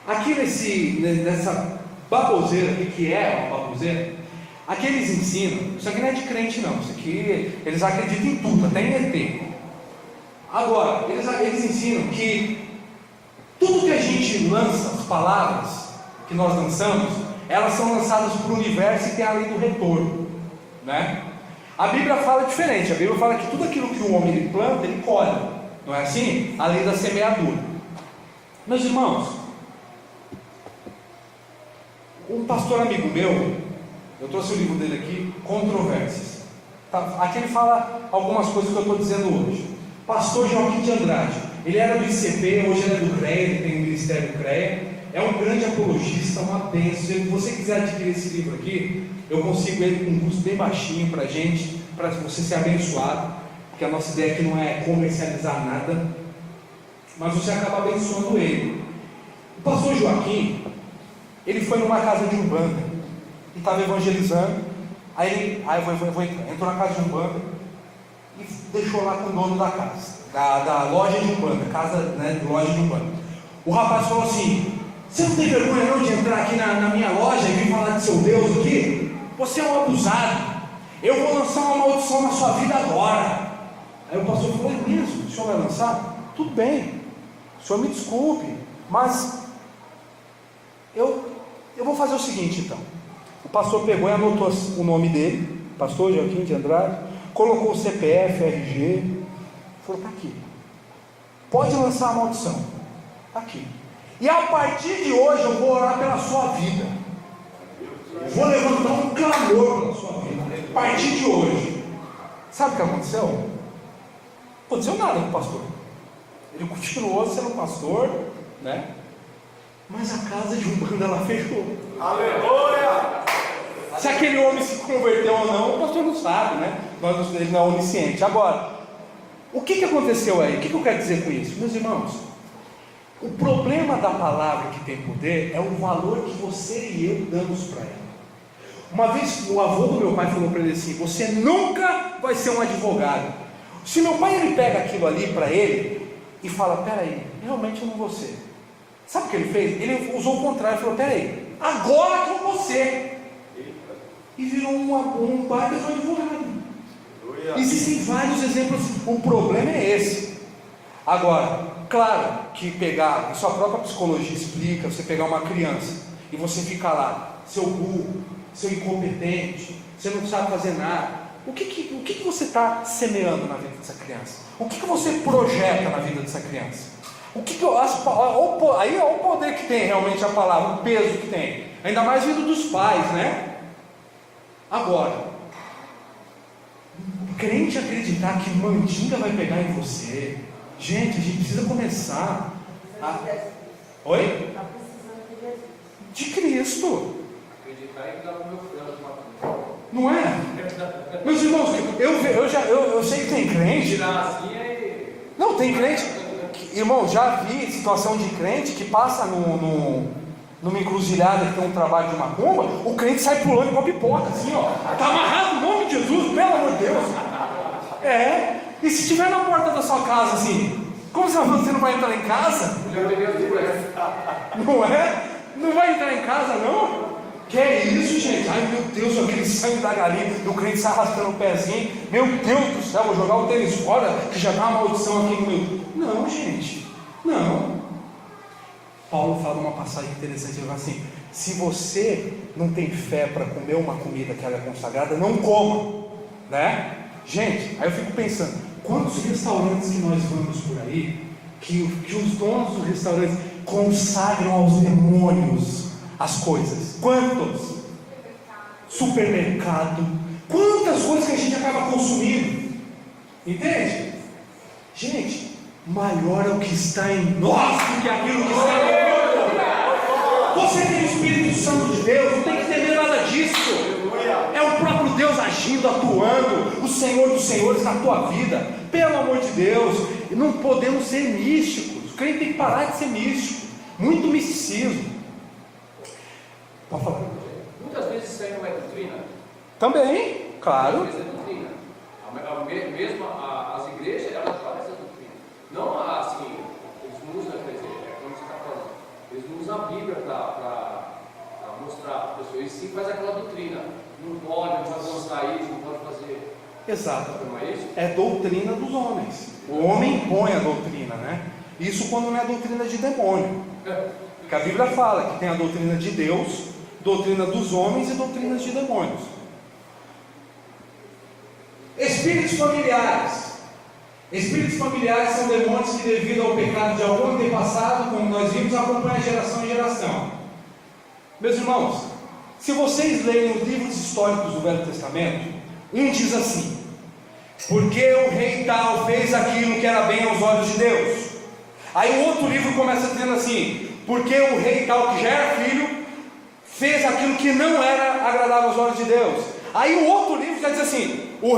Aqui nessa baboseira aqui, que é uma baboseira, aqui eles ensinam, isso aqui não é de crente não, isso aqui, eles acreditam em tudo, até em ET. Agora, eles ensinam que tudo que a gente lança, as palavras que nós lançamos, elas são lançadas para o universo e tem a lei do retorno, né? A Bíblia fala diferente, a Bíblia fala que tudo aquilo que o homem ele planta, ele colhe, não é assim? A lei da semeadura. Meus irmãos, um pastor amigo meu, eu trouxe o livro dele aqui, Controvérsias. Aqui ele fala algumas coisas que eu estou dizendo hoje. Pastor Joaquim de Andrade, ele era do ICP, hoje ele é do CREA, ele tem o Ministério do CREA, é um grande apologista, uma bênção. Se você quiser adquirir esse livro aqui, eu consigo ele com um custo bem baixinho para a gente, para você ser abençoado, porque a nossa ideia aqui não é comercializar nada, mas você acaba abençoando ele. O pastor Joaquim, ele foi numa casa de umbanda e estava evangelizando, entrou na casa de umbanda e deixou lá com o dono da casa, da loja de umbanda, casa, né, de loja de umbanda. O rapaz falou assim: você não tem vergonha não de entrar aqui na minha loja e vir falar de seu Deus aqui? Você é um abusado, eu vou lançar uma maldição na sua vida agora. Aí o pastor falou: é mesmo? O senhor vai lançar? Tudo bem, o senhor me desculpe, mas eu vou fazer o seguinte então. O pastor pegou e anotou o nome dele, pastor Joaquim de Andrade, colocou o CPF, RG, falou: está aqui, pode lançar a maldição, está aqui, e a partir de hoje eu vou orar pela sua vida, vou levantar um clamor pela sua vida, a partir de hoje. Sabe o que aconteceu? Não aconteceu nada com o pastor, ele continuou sendo pastor, né? Mas a casa de umbanda ela fechou. Aleluia! Se aquele homem se converteu ou não, o pastor não sabe, né? Ele não é onisciente. Agora, o que aconteceu aí? O que eu quero dizer com isso? Meus irmãos, o problema da palavra que tem poder é o valor que você e eu damos para ela. Uma vez o avô do meu pai falou para ele assim: você nunca vai ser um advogado. Se meu pai ele pega aquilo ali para ele e fala: peraí, realmente eu não vou ser. Sabe o que ele fez? Ele usou o contrário, falou: peraí, agora que eu vou ser. E virou um baita de um advogado. Existem vários exemplos, o problema é esse. Agora, claro que pegar, isso a própria psicologia explica, você pegar uma criança e você fica lá, seu burro, seu incompetente, você não sabe fazer nada. O que você está semeando na vida dessa criança? O que você projeta na vida dessa criança? Aí é o poder que tem realmente a palavra, o peso que tem, ainda mais vindo dos pais, né? Agora, crente acreditar que mandinga vai pegar em você, gente, a gente precisa começar a... Oi? De Cristo. Acreditar e dar o meu frango. Não é? Meus irmãos, eu sei que tem crente. Tirar assim e... Não, tem crente. Irmão, já vi situação de crente que passa numa encruzilhada que tem um trabalho de macumba, o crente sai pulando igual pipoca, assim, ó. Está amarrado no nome de Jesus, pelo amor de Deus. E se estiver na porta da sua casa, assim, como você não vai entrar em casa? Não é? Não vai entrar em casa, não? Que é isso, gente? Ai meu Deus, aquele sangue da galinha, o crente sai arrastando o pezinho. Meu Deus do céu, vou jogar o tênis fora, que já está uma maldição aqui no meu. Não, gente, não. Paulo fala uma passagem interessante, ele fala assim: se você não tem fé para comer uma comida que ela é consagrada, não coma, né? Gente, aí eu fico pensando, quantos restaurantes que nós vamos por aí, que os donos dos restaurantes consagram aos demônios as coisas? Quantos? Supermercado, quantas coisas que a gente acaba consumindo, entende? Gente, maior é o que está em nós do que aquilo que está no mundo. Você tem o Espírito Santo de Deus, não tem que temer nada disso. É o próprio Deus agindo, atuando, o Senhor dos Senhores na tua vida. Pelo amor de Deus, não podemos ser místicos. O crente tem que parar de ser místico. Muito misticismo. Pode falar. Muitas vezes isso aí não é doutrina. Também, claro. Muitas vezes é doutrina. Mesmo as igrejas, elas falam essa doutrina. Não assim, eles não usam, quer dizer, como você está falando, eles não usam a Bíblia para mostrar para as pessoas, e sim faz aquela doutrina. Não pode avançar isso, não pode fazer. Exato. Não é isso? É doutrina dos homens. O homem impõe a doutrina, né? Isso quando não é doutrina de demônio. Porque a Bíblia fala que tem a doutrina de Deus, doutrina dos homens e doutrinas de demônios. Espíritos familiares. Espíritos familiares são demônios que, devido ao pecado de algum antepassado, como nós vimos, acompanham geração em geração. Meus irmãos, se vocês lerem os livros históricos do Velho Testamento, um diz assim: porque o rei tal fez aquilo que era bem aos olhos de Deus. Aí o outro livro começa dizendo assim: porque o rei tal, que já era filho, fez aquilo que não era agradável aos olhos de Deus. Aí o outro livro já diz assim: o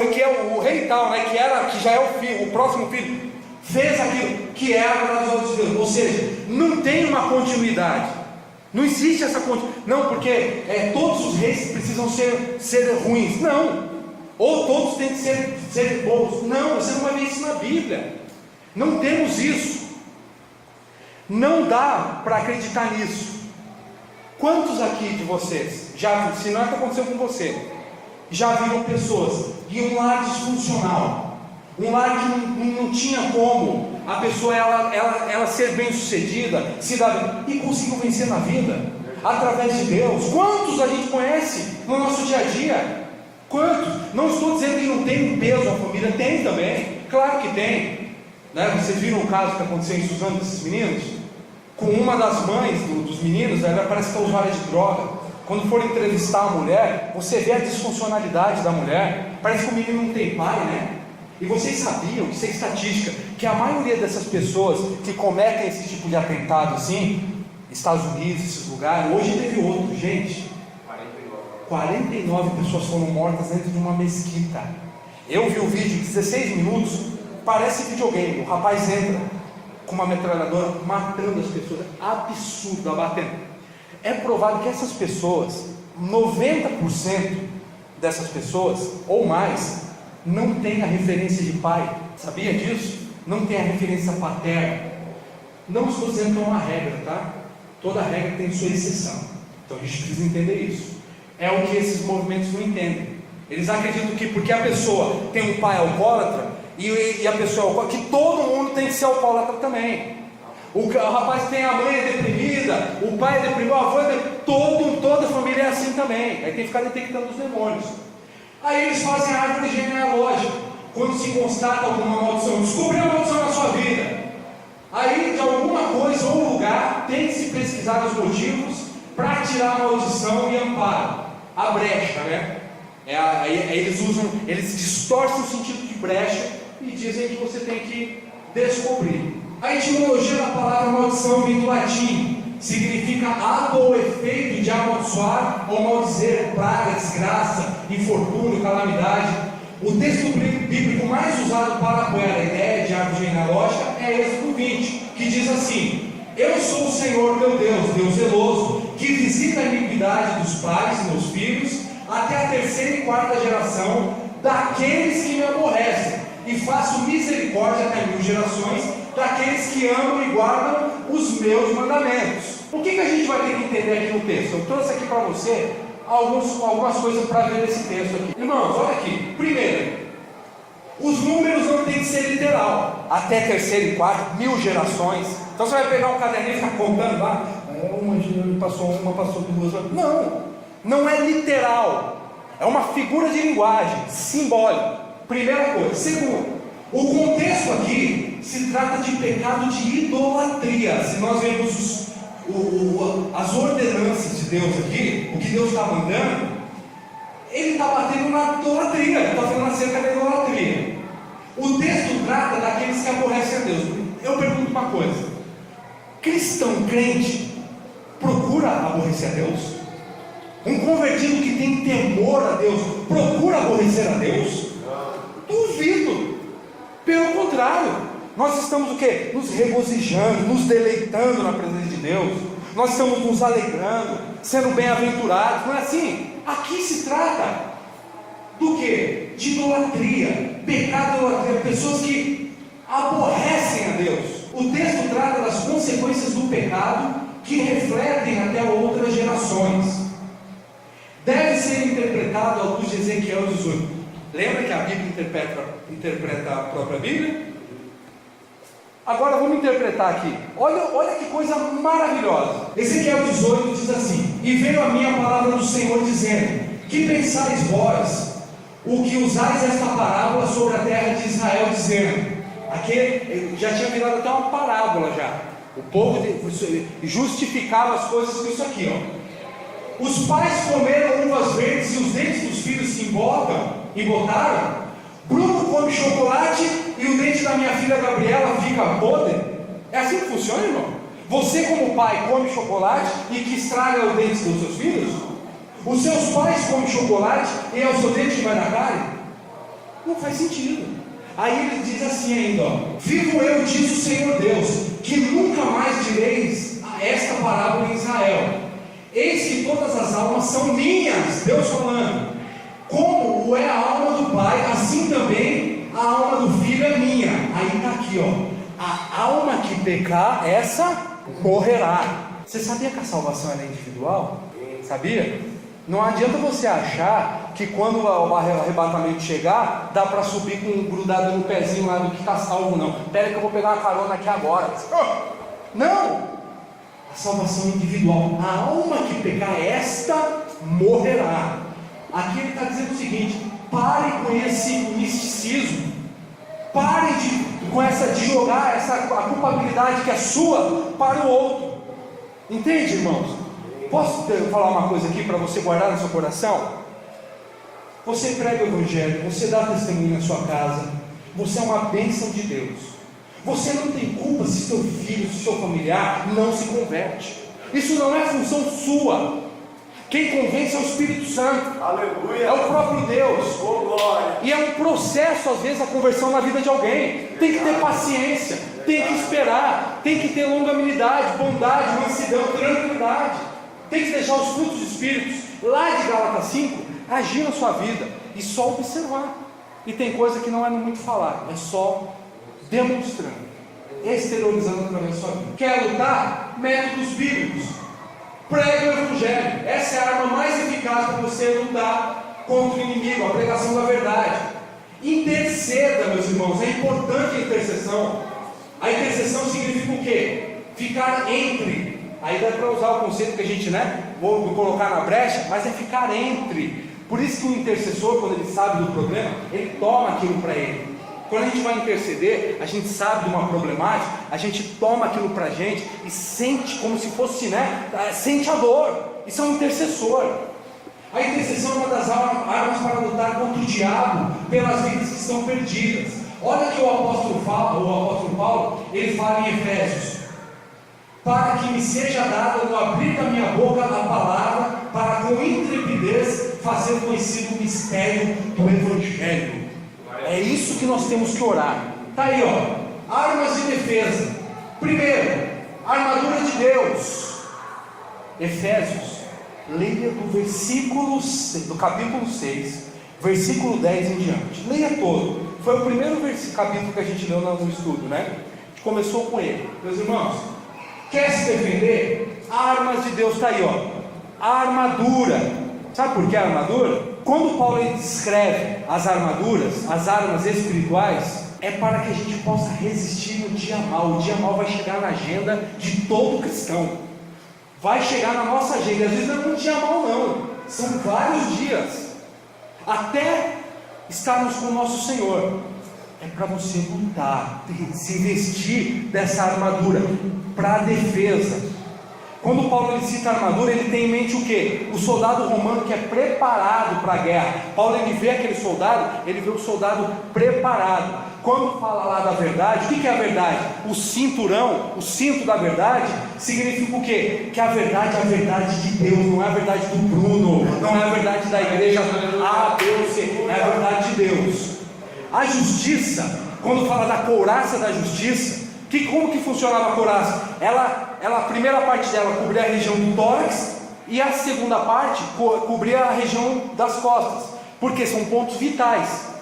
rei tal, né, que já é o filho, o próximo filho, fez aquilo que era agradável aos olhos de Deus. Ou seja, não tem uma continuidade. Não existe essa continuidade. Não, porque todos os reis precisam ser ruins. Não. Ou todos têm que ser bons. Não, você não vai ver isso na Bíblia. Não temos isso. Não dá para acreditar nisso. Quantos aqui de vocês, se não é que aconteceu com você, já viram pessoas de um lar disfuncional, um lar que não tinha como a pessoa ela ser bem sucedida, se dar bem, e conseguiu vencer na vida, através de Deus? Quantos a gente conhece no nosso dia a dia? Quantos? Não estou dizendo que não tem um peso a família, tem também, claro que tem, né? Vocês viram o caso que aconteceu em Suzano desses meninos? Com uma das mães dos meninos, ela parece que é usuária de droga. Quando for entrevistar a mulher, você vê a disfuncionalidade da mulher. Parece que o menino não tem pai, né? E vocês sabiam, isso é estatística, que a maioria dessas pessoas que cometem esse tipo de atentado assim, Estados Unidos, esses lugares, hoje teve outro, gente, 49 pessoas foram mortas dentro de uma mesquita. Eu vi o vídeo, 16 minutos, parece videogame. O rapaz entra com uma metralhadora matando as pessoas, absurdo, abatendo. É provado que essas pessoas, 90% dessas pessoas, ou mais, não tem a referência de pai. Sabia disso? Não tem a referência paterna. Não estou dizendo que é uma regra, tá? Toda regra tem sua exceção. Então a gente precisa entender isso. É o que esses movimentos não entendem. Eles acreditam que porque a pessoa tem um pai alcoólatra e a pessoa é alcoólatra, que todo mundo tem que ser alcoólatra também. O rapaz tem a mãe deprimida, o pai é deprimido, o avô é deprimido. Toda família é assim também. Aí tem que ficar detectando os demônios. Aí eles fazem a árvore genealógica. Quando se constata alguma maldição, descobriu a maldição na sua vida. Aí de alguma coisa ou lugar tem que se pesquisar os motivos para tirar a maldição e amparo. A brecha, né? Aí eles distorcem o sentido de brecha e dizem que você tem que descobrir. A etimologia da palavra maldição vem do latim. Significa ato ou efeito de amaldiçoar ou maldizer, praga, desgraça, infortúnio, calamidade. O texto bíblico mais usado para apoiar a ideia de árvore genealógica é Êxodo 20, que diz assim: eu sou o Senhor teu Deus, Deus zeloso, que visita a iniquidade dos pais e meus filhos, até a terceira e quarta geração daqueles que me aborrecem, e faço misericórdia até 1000 gerações daqueles que amam e guardam os meus mandamentos. O que a gente vai ter que entender aqui no texto? Eu trouxe aqui para você algumas coisas para ver nesse texto aqui. Irmãos, olha aqui. Primeiro, os números não tem que ser literal. Até terceira e quarta, 1000 gerações. Então você vai pegar um caderninho e ficar contando lá. Passou duas. Não é literal. É uma figura de linguagem, simbólica. Primeira coisa. Segundo, o contexto aqui se trata de pecado de idolatria. Se nós vemos as ordenanças de Deus aqui, o que Deus está mandando, Ele está batendo na idolatria, Ele está falando acerca da idolatria. O texto trata daqueles que aborrecem a Deus. Eu pergunto uma coisa: cristão crente procura aborrecer a Deus? Um convertido que tem temor a Deus procura aborrecer a Deus? Duvido. Pelo contrário, nós estamos o quê? Nos regozijando, nos deleitando na presença de Deus. Nós estamos nos alegrando, sendo bem-aventurados. Não é assim? Aqui se trata do quê? De idolatria, pecado de idolatria, pessoas que aborrecem a Deus. O texto trata das consequências do pecado que refletem até outras gerações. Deve ser interpretado à luz de Ezequiel 18. Lembra que a Bíblia interpreta a própria Bíblia? Agora vamos interpretar aqui. Olha que coisa maravilhosa. Ezequiel 18 diz assim: e veio a minha palavra do Senhor dizendo: que pensais vós, o que usais esta parábola sobre a terra de Israel, dizendo? Aqui já tinha virado até uma parábola já. O povo justificava as coisas com isso aqui, ó. Os pais comeram uvas verdes e os dentes dos filhos se embotaram. Bruno come chocolate e o dente da minha filha Gabriela fica podre. É assim que funciona, irmão? Você como pai come chocolate e que estraga o dente dos seus filhos? Os seus pais comem chocolate e é o seu dente que vai na carne? Não faz sentido. Aí ele diz assim ainda, ó: vivo eu, diz o Senhor Deus, que nunca mais direis esta parábola em Israel. Eis que todas as almas são minhas, Deus falando. Como o é a alma do pai, assim também a alma do filho é minha. Aí está aqui, ó: a alma que pecar, essa morrerá. Você sabia que a salvação era individual? Sabia? Não adianta você achar que quando o arrebatamento chegar, dá para subir com grudado no pezinho lá do que está salvo, não. Espera que eu vou pegar uma carona aqui agora. Não! A salvação é individual. A alma que pecar, esta morrerá. Aqui ele está dizendo o seguinte: pare com esse misticismo, pare de jogar a culpabilidade que é sua para o outro. Entende, irmãos? Posso falar uma coisa aqui para você guardar no seu coração? Você prega o Evangelho, você dá testemunho na sua casa, você é uma bênção de Deus. Você não tem culpa se seu filho, se seu familiar não se converte. Isso não é função sua. Quem convence é o Espírito Santo. Aleluia. É o próprio Deus. Oh, glória. E é um processo, às vezes, a conversão na vida de alguém. Tem que ter paciência, tem que esperar, tem que ter longanimidade, bondade, mansidão, tranquilidade. Tem que deixar os frutos do Espírito, lá de Gálatas 5, agir na sua vida e só observar. E tem coisa que não é muito falar, é só demonstrando, exteriorizando através da sua vida. Quer lutar? Métodos bíblicos. Pregue o Evangelho. Essa é a arma mais eficaz para você lutar contra o inimigo, a pregação da verdade. Interceda, meus irmãos. É importante a intercessão. A intercessão significa o quê? Ficar entre. Aí dá para usar o conceito que a gente, vou me colocar na brecha, mas é ficar entre. Por isso que o intercessor, quando ele sabe do problema, ele toma aquilo para ele. Quando a gente vai interceder, a gente sabe de uma problemática, a gente toma aquilo para a gente e sente como se fosse, sente a dor. Isso é um intercessor. A intercessão é uma das armas para lutar contra o diabo, pelas vidas que estão perdidas. Olha que o apóstolo Paulo, ele fala em Efésios: para que me seja dada no abrir da minha boca a palavra, para com intrepidez fazer conhecido o mistério do Evangelho. É isso que nós temos que orar. Está aí, armas de defesa. Primeiro, armadura de Deus. Efésios, leia do capítulo 6, versículo 10 em diante. Leia todo. Foi o primeiro capítulo que a gente leu no estudo, né? A gente começou com ele. Meus irmãos, quer se defender? Armas de Deus. Está aí, a armadura. Sabe por que a armadura? Quando Paulo descreve as armaduras, as armas espirituais, é para que a gente possa resistir no dia mal. O dia mal vai chegar na agenda de todo cristão, vai chegar na nossa agenda. Às vezes não é um dia mal, não, são vários dias, até estarmos com o nosso Senhor. É para você lutar, se vestir dessa armadura para a defesa. Quando Paulo cita a armadura, ele tem em mente o quê? O soldado romano que é preparado para a guerra. Paulo, ele vê aquele soldado, ele vê o soldado preparado. Quando fala lá da verdade, o que é a verdade? O cinturão, o cinto da verdade, significa o quê? Que a verdade é a verdade de Deus, não é a verdade do Bruno, não é a verdade da igreja A, B ou C, é a verdade de Deus. A justiça, quando fala da couraça da justiça, como que funcionava a couraça? A primeira parte dela cobria a região do tórax, e a segunda parte cobria a região das costas, porque são pontos vitais.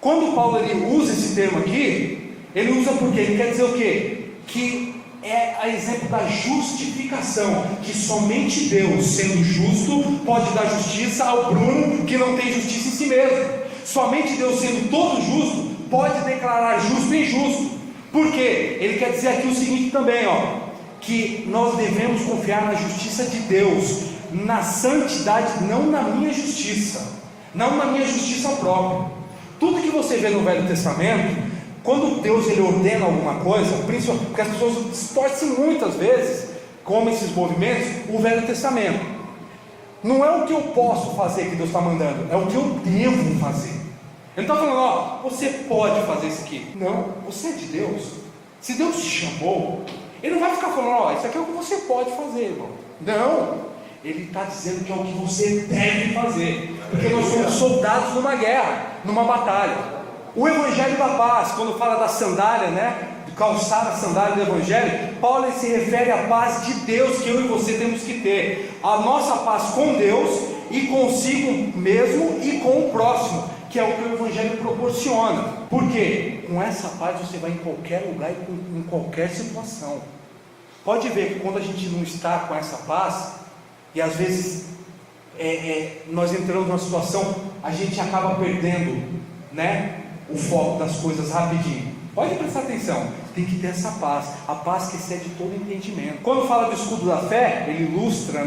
Quando Paulo ele usa esse termo aqui, ele usa porque ele quer dizer o quê? Que é a exemplo da justificação, que somente Deus, sendo justo, pode dar justiça ao Bruno, que não tem justiça em si mesmo. Somente Deus, sendo todo justo, pode declarar justo e injusto. Por quê? Ele quer dizer aqui o seguinte também, que nós devemos confiar na justiça de Deus, na santidade, não na minha justiça, não na minha justiça própria. Tudo que você vê no Velho Testamento, quando Deus ele ordena alguma coisa, principalmente porque as pessoas distorcem muitas vezes, como esses movimentos, o Velho Testamento. Não é o que eu posso fazer que Deus está mandando, é o que eu devo fazer. Ele não está falando, você pode fazer isso aqui. Não, você é de Deus. Se Deus te chamou, Ele não vai ficar falando, isso aqui é o que você pode fazer, irmão. Não, Ele está dizendo que é o que você deve fazer, porque nós somos soldados numa guerra, numa batalha. O Evangelho da Paz, quando fala da sandália, de calçar a sandália do Evangelho, Paulo se refere à paz de Deus que eu e você temos que ter. A nossa paz com Deus e consigo mesmo e com o próximo, que é o que o Evangelho proporciona. Por quê? Com essa paz você vai em qualquer lugar e em qualquer situação. Pode ver que quando a gente não está com essa paz, e às vezes nós entramos numa situação, a gente acaba perdendo o foco das coisas rapidinho. Pode prestar atenção, tem que ter essa paz, a paz que excede todo entendimento. Quando fala do escudo da fé, ele ilustra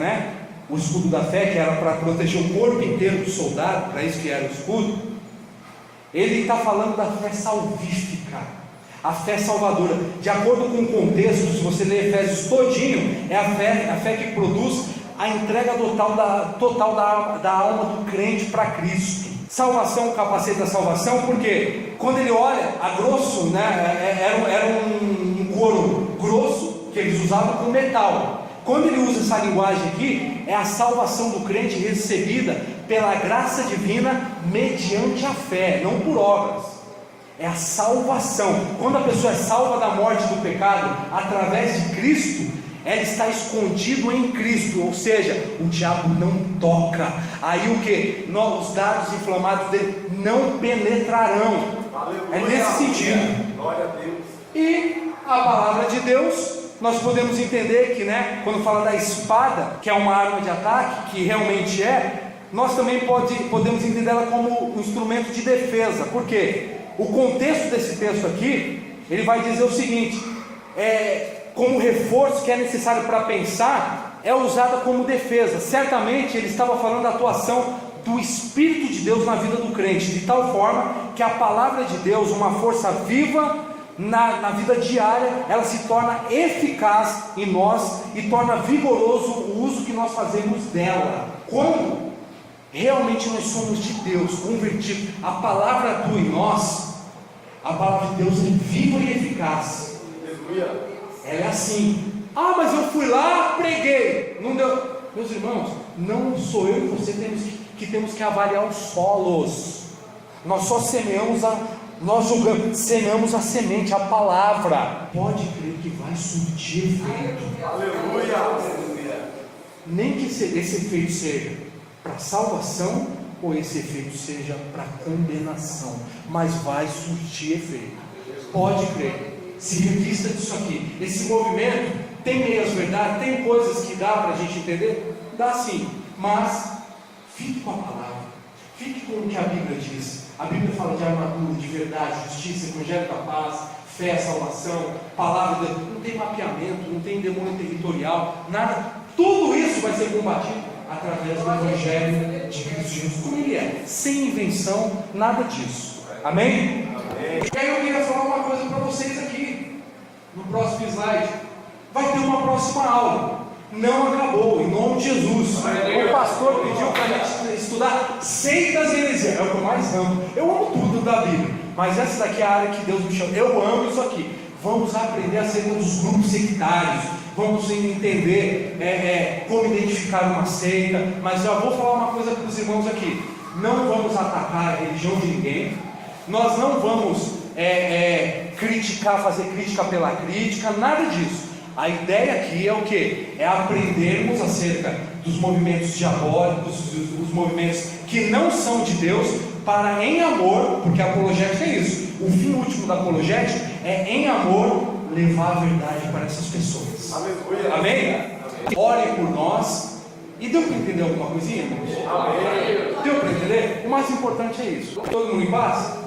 o escudo da fé, que era para proteger o corpo inteiro do soldado, para isso que era o escudo. Ele está falando da fé salvífica, a fé salvadora. De acordo com o contexto, se você ler Efésios todinho, é a fé que produz a entrega total da alma do crente para Cristo. Salvação, o capacete da salvação, porque quando ele olha, a grosso, era um couro grosso que eles usavam com metal. Quando ele usa essa linguagem aqui, é a salvação do crente recebida pela graça divina mediante a fé, não por obras. É a salvação. Quando a pessoa é salva da morte do pecado através de Cristo, ela está escondido em Cristo, ou seja, o diabo não toca. Aí o que? Os dardos inflamados dele não penetrarão. É nesse sentido. Glória a Deus. E a palavra de Deus, nós podemos entender que, quando fala da espada, que é uma arma de ataque, que realmente nós também podemos entender ela como um instrumento de defesa. Por quê? O contexto desse texto aqui, ele vai dizer o seguinte: como reforço que é necessário para pensar é usada como defesa. Certamente ele estava falando da atuação do Espírito de Deus na vida do crente, de tal forma que a palavra de Deus, uma força viva na vida diária, ela se torna eficaz em nós e torna vigoroso o uso que nós fazemos dela. Quando realmente nós somos de Deus, convertidos, a palavra atua em nós, a palavra de Deus é viva e eficaz. Ela é assim. Ah, mas eu fui lá, preguei, não deu. Meus irmãos, não sou eu e você que temos que avaliar os solos. Nós só semeamos semeamos a semente, a palavra. Pode crer que vai surtir efeito. Aleluia. Nem que esse efeito seja para salvação, ou esse efeito seja para condenação, mas vai surtir efeito. Pode crer. Se revista disso aqui. Esse movimento tem meias verdades, tem coisas que dá para a gente entender? Dá sim, mas fique com a palavra, fique com o que a Bíblia diz. A Bíblia fala de armadura, de verdade, justiça, evangelho da paz, fé, salvação, palavra de Deus. Não tem mapeamento, não tem demônio territorial, nada. Tudo isso vai ser combatido através do evangelho de Cristo Jesus, como ele é, sem invenção, nada disso. Amém? E aí eu queria falar uma coisa para vocês aqui, no próximo slide. Vai ter uma próxima aula. Não acabou, em nome de Jesus. O pastor pediu para a gente estudar seitas e heresias. É o que eu mais amo. Eu amo tudo da Bíblia, mas essa daqui é a área que Deus me chama. Eu amo isso aqui. Vamos aprender acerca dos grupos sectários. Vamos entender como identificar uma seita. Mas já vou falar uma coisa para os irmãos aqui. Não vamos atacar a religião de ninguém. Nós não vamos criticar, fazer crítica pela crítica, nada disso. A ideia aqui é o que? É aprendermos acerca dos movimentos diabólicos, dos movimentos que não são de Deus, para em amor, porque a apologética é isso. O fim último da apologética é em amor levar a verdade para essas pessoas. Aleluia. Amém? Orem por nós. E deu para entender alguma coisinha? Amém. Deu para entender? O mais importante é isso. Todo mundo em paz?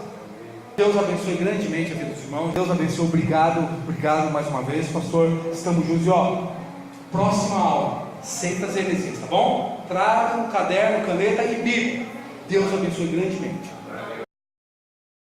Deus abençoe grandemente a vida dos irmãos. Deus abençoe, obrigado mais uma vez, pastor. Estamos juntos. E próxima aula, seitas e heresias, tá bom? Traga um caderno, caneta e Bíblia. Deus abençoe grandemente.